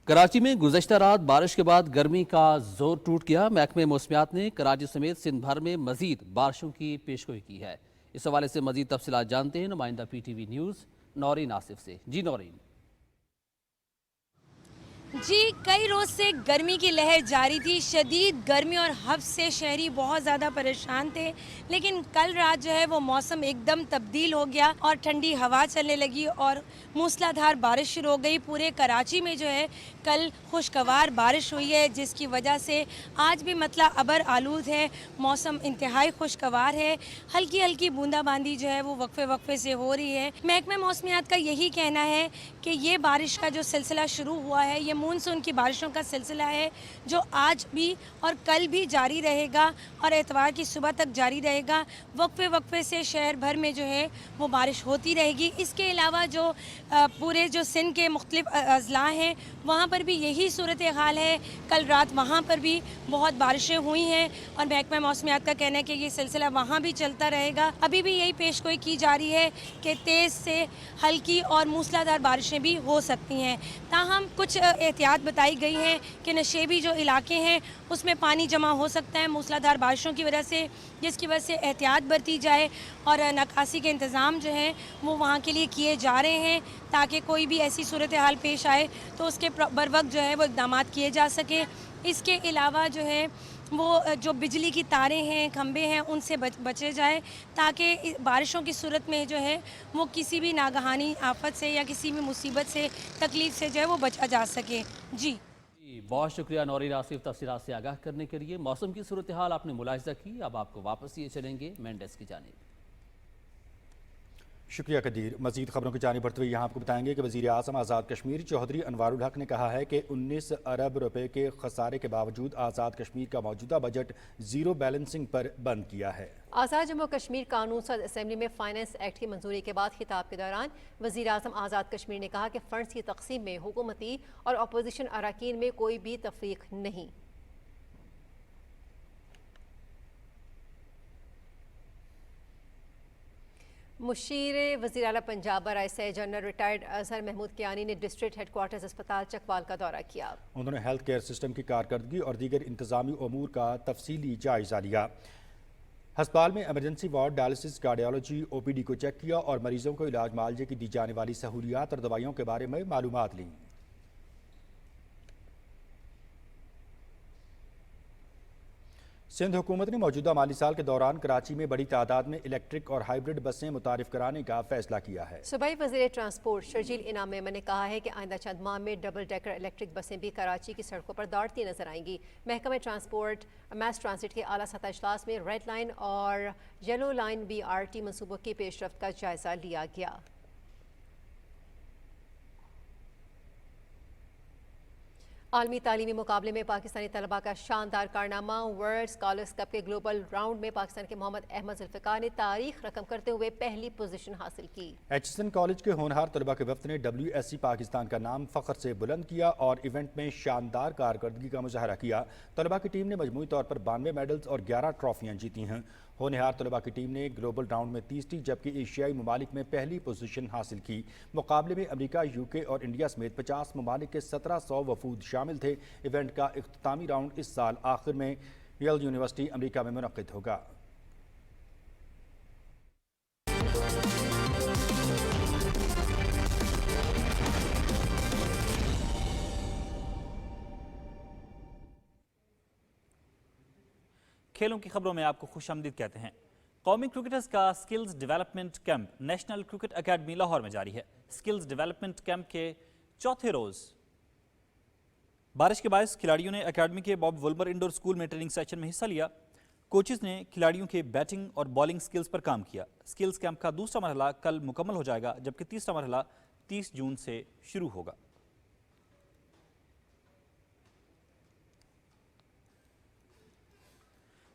کراچی میں گزشتہ رات بارش کے بعد گرمی کا زور ٹوٹ گیا محکمہ موسمیات نے کراچی سمیت سندھ بھر میں مزید بارشوں کی پیشگوئی کی ہے اس حوالے سے مزید تفصیلات جانتے ہیں نمائندہ P T V news Noreen Asif سے جی نورین جی کئی روز سے گرمی کی لہر جاری تھی شدید گرمی اور حبس سے شہری بہت زیادہ پریشان تھے لیکن کل رات جو ہے وہ موسم ایک دم تبدیل ہو گیا اور ٹھنڈی ہوا چلنے لگی اور موسلادھار بارش شروع ہو گئی پورے کراچی میں جو ہے کل خوشگوار بارش ہوئی ہے جس کی وجہ سے آج بھی مطلع ابر آلود ہے موسم انتہائی خوشگوار ہے ہلکی ہلکی بوندا باندی جو ہے وہ وقفے وقفے سے ہو رہی ہے محکمہ موسمیات کا یہی کہنا ہے کہ یہ بارش کا جو سلسلہ شروع ہوا ہے یہ مونسون کی بارشوں کا سلسلہ ہے جو آج بھی اور کل بھی جاری رہے گا اور اتوار کی صبح تک جاری رہے گا وقفے وقفے سے شہر بھر میں جو ہے وہ بارش ہوتی رہے گی اس کے علاوہ جو پورے جو سندھ کے مختلف اضلاع ہیں وہاں پر بھی یہی صورتحال ہے کل رات وہاں پر بھی بہت بارشیں ہوئی ہیں اور محکمہ موسمیات کا کہنا ہے کہ یہ سلسلہ وہاں بھی چلتا رہے گا ابھی بھی یہی پیشگوئی کی جا رہی ہے کہ تیز سے ہلکی اور موسلادھار بارشیں بھی ہو سکتی ہیں تاہم کچھ एहतियात बताई गई हैं कि नशेबी जो इलाके हैं उसमें पानी जमा हो सकता है मूसलाधार बारिशों की वजह से, जिसकी वजह से एहतियात बरती जाए और नकासी के इंतज़ाम जो हैं वो वहाँ के लिए किए जा रहे हैं ताकि कोई भी ऐसी सूरत हाल पेश आए तो उसके बरवक्त जो है वो इक़दामात किए जा सके। इसके अलावा जो है वो जो बिजली की तारें हैं, खंबे हैं, उनसे बचे जाए ताकि बारिशों की सूरत में जो है वो किसी भी नागहानी आफत से या किसी भी मुसीबत से, तकलीफ़ से जो है वो बचा जा सके। जी बहुत शुक्रिया नौरीन आसिफ तफसीलात से आगाह करने के लिए। मौसम की सूरत हाल आपने मुलाहिजा की, अब आपको वापस लिए चलेंगे मेन डेस्क की जानिब। शुक्रिया कदीर। मजीद खबरों की जानिब बढ़ते हुए यहाँ आपको बताएंगे कि वज़ीर आज़म आज़ाद कश्मीर चौधरी अनवारुल हक ने कहा है कि 19 अरब रुपए के खसारे के बावजूद आज़ाद कश्मीर का मौजूदा बजट ज़ीरो बैलेंसिंग पर बंद किया है। आज़ाद जम्मू कश्मीर कानून सद असम्बली में फाइनेंस एक्ट की मंजूरी के बाद खिताब के दौरान वज़ीर आज़म आज़ाद कश्मीर ने कहा कि फ़ंड्स की तकसीम में हुकूमती और अपोजिशन अरकान में कोई भी तफरीक नहीं। मुशीर वज़ीर आला पंजाब बराए जनरल रिटायर्ड अजहर महमूद कियानी ने डिस्ट्रिक्ट हेडक्वार्टर्स अस्पताल चकवाल का दौरा किया। उन्होंने हेल्थ केयर सिस्टम की कारकर्दगी और दीगर इंतजामी अमूर का तफसीली जायजा लिया। अस्पताल में emergency ward, dialysis, cardiology, OPD को चेक किया और मरीजों को इलाज मुआवजे की दी जाने वाली सहूलियात और दवाइयों के बारे में मालूमात ली। सिंध हुकूमत ने मौजूदा माली साल के दौरान कराची में बड़ी तादाद में इलेक्ट्रिक और हाइब्रिड बसें मुतारिफ कराने का फैसला किया है। सूबाई वज़ीर ट्रांसपोर्ट शर्जील इनाम मेमन ने कहा है कि आइंदा चंद माह में डबल डेकर इलेक्ट्रिक बसें भी कराची की सड़कों पर दौड़ती नजर आएंगी। महकमा ट्रांसपोर्ट मैस ट्रांसिट के आला सतह इजलास में रेड लाइन और येलो लाइन BRT मनसूबों की पेशरफ्त का जायजा लिया गया। आलमी तालीमी मुकाबले में पाकिस्तानी तलबा का शानदार कारनामा। वर्ल्ड स्कॉलर्स कप के ग्लोबल राउंड में पाकिस्तान के मोहम्मद अहमद जुल्फ़िकार ने तारीख रकम करते हुए पहली पोजीशन हासिल की। HSN कॉलेज के होनहार तलबा के वफ्द ने WSC पाकिस्तान का नाम फ़ख्र से बुलंद किया और इवेंट में शानदार कारकर्दगी का मुजाहरा किया। तलबा की टीम ने मजमूई तौर पर 92 मेडल्स और 11 ट्रॉफियाँ जीती हैं। होनहार तलबा की टीम ने ग्लोबल राउंड में तीसरी जबकि एशियाई ममालिक में पहली पोजीशन हासिल की। मुकाबले में अमेरिका, UK और इंडिया समेत 50 ममालिक के 1700 वफूद शामिल थे। इवेंट का इख्तितामी राउंड इस साल आखिर में येल यूनिवर्सिटी अमेरिका में मुनक्किद होगा। खेलों की खबरों में आपको खुशामदीद कहते हैं। कौमी क्रिकेटर्स का skills development camp national cricket academy Lahore में जारी है। स्किल्स डेवलपमेंट कैंप के चौथे रोज बारिश के बायस खिलाड़ियों ने एकेडमी के बॉब वुल्बर इंडोर स्कूल में ट्रेनिंग सेशन में हिस्सा लिया। कोचेस ने खिलाड़ियों के बैटिंग और बॉलिंग स्किल्स पर काम किया। स्किल्स कैंप का दूसरा मरहला कल मुकम्मल हो जाएगा जबकि तीसरा मरहला 30 जून से शुरू होगा।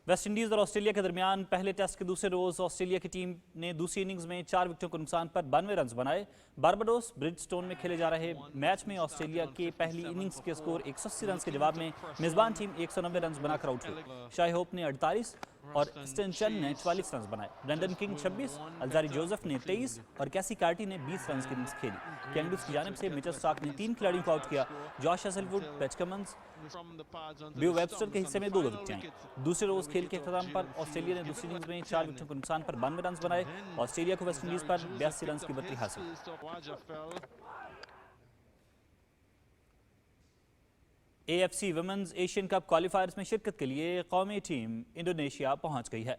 वेस्ट इंडीज़ और ऑस्ट्रेलिया के दरमियान पहले टेस्ट के दूसरे रोज ऑस्ट्रेलिया की टीम ने दूसरी इनिंग्स में 4 विकेटों के नुकसान पर 92 रन बनाए। बारबाडोस ब्रिजस्टोन में खेले जा रहे मैच में ऑस्ट्रेलिया के पहली इनिंग्स के स्कोर 180 रन के जवाब में मेजबान टीम 190 रन बनाकर आउट हुई। शाही होप ने 48 और स्टेन चेन ने 44 रन बनाए। ब्रेंडन किंग 26, अल्जारी जोसेफ ने 23 और कैसी कार्टी ने 20 रन की इनिंग्स खेली। कैंगडूज की जानिब से मिचेल स्टार्क ने 3 खिलाड़ियों को आउट किया। जॉश हेजलवुड, पैट कमिंस, बियो वेबस्टर के हिस्से में 2 विकेटें आई। दूसरे रोज खेल के अख्ताम पर ऑस्ट्रेलिया ने दूसरी इनिंग्स में 4 विकेटों के नुकसान पर 92 रन बनाए। ऑस्ट्रेलिया को वेस्ट इंडीज पर 82 रन की बढ़ती हासिल। AFC women's Asian cup qualifiers में शिरकत के लिए कौमी टीम इंडोनेशिया पहुंच गई है।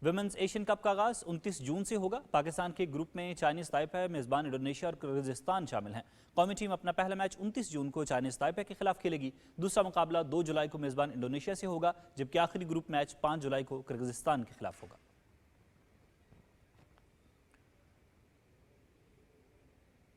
वुमेन्स एशियन कप का आगाज 29 जून से होगा। पाकिस्तान के ग्रुप में चाइनीज ताइपे, मेजबान इंडोनेशिया और किर्गिस्तान शामिल हैं। कौमी टीम अपना पहला मैच 29 जून को चाइनीज ताइपे के खिलाफ खेलेगी। दूसरा मुकाबला 2 जुलाई को मेजबान इंडोनेशिया से होगा जबकि आखिरी ग्रुप मैच 5 जुलाई को किर्गिस्तान के खिलाफ होगा।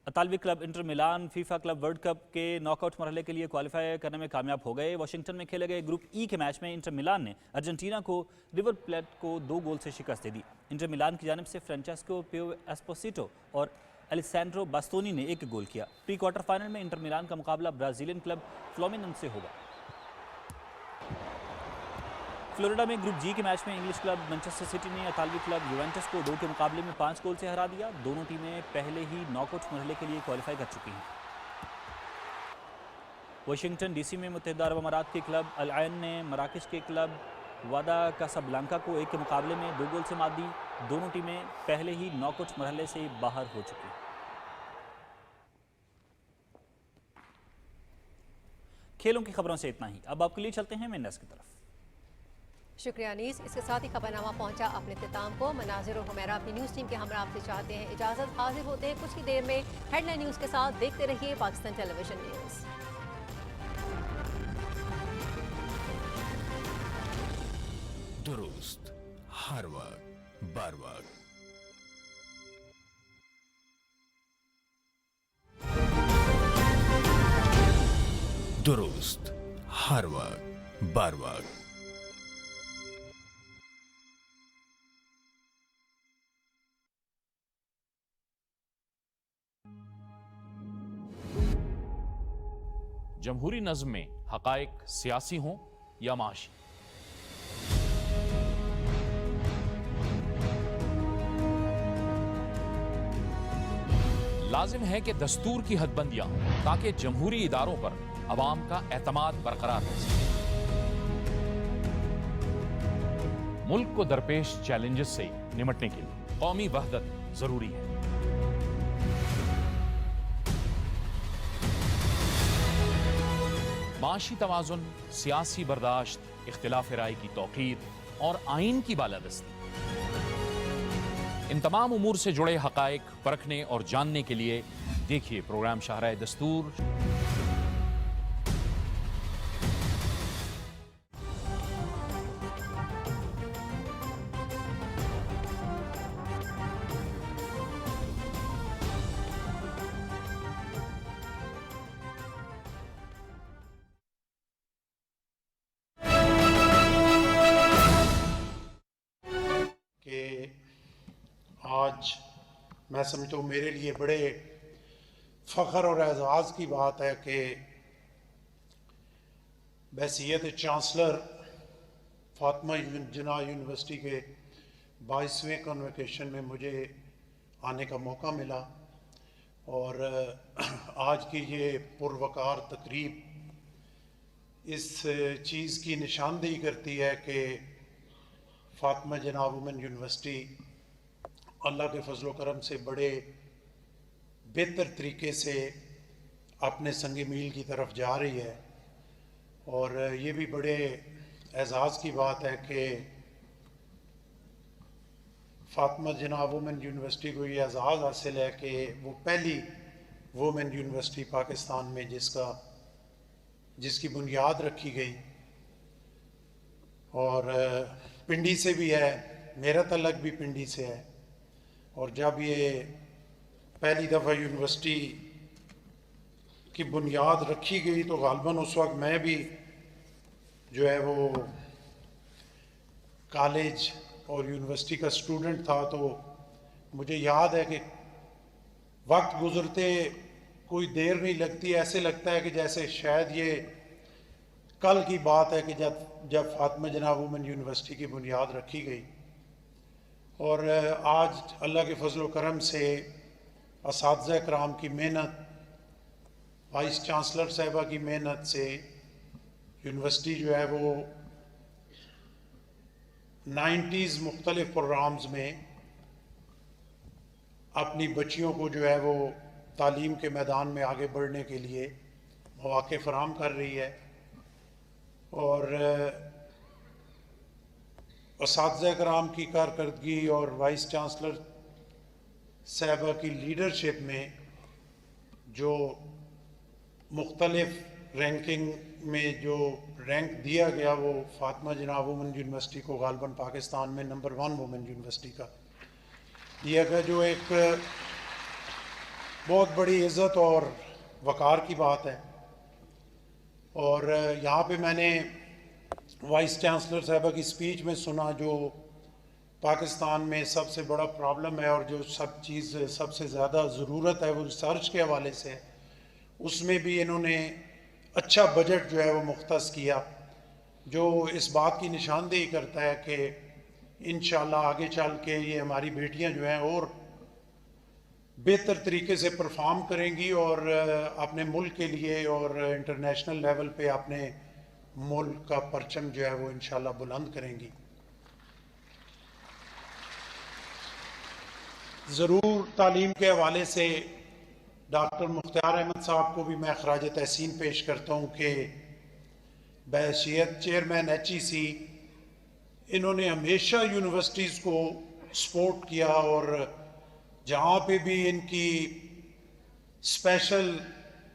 इतालवी क्लब इंटर मिलान फीफा क्लब वर्ल्ड कप के नॉकआउट मरहले के लिए क्वालिफाई करने में कामयाब हो गए। वाशिंगटन में खेले गए ग्रुप ई के मैच में इंटर मिलान ने अर्जेंटीना को रिवर प्लेट को 2 गोल से शिकस्त दे दी। इंटर मिलान की जानिब से फ्रांचेस्को पियो एस्पोसिटो और एलिसैंड्रो बास्तोनी ने 1 गोल किया। प्री क्वार्टर फाइनल में इंटर मिलान का मुकाबला ब्राजीलियन क्लब फ्लोमिनेंस से होगा। फ्लोरिडा में ग्रुप जी के मैच में इंग्लिश क्लब मैनचेस्टर सिटी ने इतालवी क्लब यूवेंटस को 2 के मुकाबले में 5 गोल से हरा दिया। दोनों टीमें पहले ही नॉकआउट मरहले के लिए क्वालिफाई कर चुकी हैं। वाशिंगटन डीसी में मुत्तहिदा अरब अमारात के क्लब अल आइन ने मराकश के क्लब वादा कासाब्लांका को 1 के मुकाबले में 2 गोल से मात दी। दोनों टीमें पहले ही नॉकआउट मरहले से बाहर हो चुकी। खेलों की खबरों से इतना ही। अब आपके लिए चलते हैं मेन डेस्क की तरफ। शुक्रिया अनीस। इसके साथ ही खबरनामा पहुंचा अपने इख्तिताम को। मनाजिर और हुमैरा अपनी न्यूज़ टीम के हमरा आपसे चाहते हैं इजाज़त। हाजिर होते हैं कुछ ही देर में हेडलाइन न्यूज़ के साथ। देखते रहिए पाकिस्तान टेलीविजन न्यूज़। दुरुस्त हर वक्त बर वक्त। दुरुस्त हर वक्त बर वक्त। जमहूरी नज़्म में हक़ाइक़ सियासी हों या माशी, लाजिम है कि दस्तूर की हदबंदियां हों ताकि जमहूरी इदारों पर अवाम का एतमाद बरकरार रह सके। मुल्क को दरपेश चैलेंजेस से निमटने के लिए कौमी वहदत जरूरी है। माशी तवाज़ुन, सियासी बर्दाश्त, इख्तिलाफ राय की तौक़ीर और आइन की बालादस्ती, इन तमाम उमूर से जुड़े हक़ाइक़ परखने और जानने के लिए देखिए प्रोग्राम शाहराए दस्तूर। आज मैं समझता हूँ मेरे लिए बड़े फ़ख्र और एज़ाज़ की बात है कि बहसीयत चांसलर फातिमा जिन्ना यूनिवर्सिटी के 22वें कन्वोकेशन में मुझे आने का मौका मिला और आज की ये पुरवकार तकरीब इस चीज़ की निशानदेही करती है कि फातिमा जिन्ना वुमेन यूनिवर्सिटी अल्लाह के फजल करम से बड़े बेहतर तरीके से अपने संग मील की तरफ जा रही है। और ये भी बड़े एजाज़ की बात है कि फातिमा जिन्ना वुमेन यूनिवर्सिटी को ये एजाज़ हासिल है कि वो पहली वुमेन यूनिवर्सिटी पाकिस्तान में जिसकी बुनियाद रखी गई और पिंडी से भी है, मेरा तलक भी पिंडी से है। और जब ये पहली दफ़ा यूनिवर्सिटी की बुनियाद रखी गई तो ग़ालिबन उस वक्त मैं भी जो है वो कॉलेज और यूनिवर्सिटी का स्टूडेंट था। तो मुझे याद है कि वक्त गुज़रते कोई देर नहीं लगती, ऐसे लगता है कि जैसे शायद ये कल की बात है कि जब फातिमा जिन्ना वुमेन यूनिवर्सिटी की बुनियाद रखी गई। और आज अल्लाह के फजल करम से असातिज़ा कराम की मेहनत, वाइस चांसलर साहिबा की मेहनत से यूनिवर्सिटी जो है वो 90s मुख्तलिफ प्रोग्राम्स में अपनी बच्चियों को जो है वो तालीम के मैदान में आगे बढ़ने के लिए मौक़े फराहम कर रही है। और असातिज़ा कराम की कारकर्दगी और वाइस चांसलर साहिबा की लीडरशिप में जो मुख्तलिफ रैंकिंग में जो रैंक दिया गया वो फातिमा जिन्ना वुमेन यूनिवर्सिटी को ग़ालिबन पाकिस्तान में नंबर 1 वुमेन यूनिवर्सिटी का दिया गया, जो एक बहुत बड़ी इज़्ज़त और वक़ार की बात है। और यहाँ पे मैंने वाइस चांसलर साहिबा की स्पीच में सुना जो पाकिस्तान में सबसे बड़ा प्रॉब्लम है और जो सबसे ज़्यादा ज़रूरत है वो रिसर्च के हवाले से है। उसमें भी इन्होंने अच्छा बजट जो है वो मुख्तस किया, जो इस बात की निशानदेही करता है कि इंशाल्लाह आगे चल के ये हमारी बेटियां जो हैं और बेहतर तरीके से परफॉर्म करेंगी और अपने मुल्क के लिए और इंटरनेशनल लेवल पे अपने मुल्क का परचम जो है वो इंशाल्लाह बुलंद करेंगी। ज़रूर तालीम के हवाले से डॉक्टर मुख्तार अहमद साहब को भी मैं खराज तहसीन पेश करता हूँ कि बहैसियत चेयरमैन HEC इन्होंने हमेशा यूनिवर्सिटीज़ को सपोर्ट किया और जहाँ पे भी इनकी स्पेशल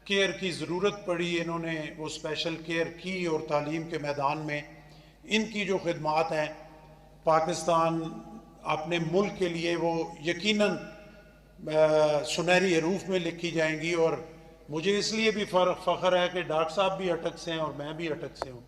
केयर की ज़रूरत पड़ी इन्होंने वो स्पेशल केयर की और तालीम के मैदान में इनकी जो खिदमात हैं पाकिस्तान अपने मुल्क के लिए वो यकीनन सुनहरी हरूफ में लिखी जाएंगी। और मुझे इसलिए भी फ़ख्र है कि डॉक्टर साहब भी अटक से हैं और मैं भी अटक से हूँ।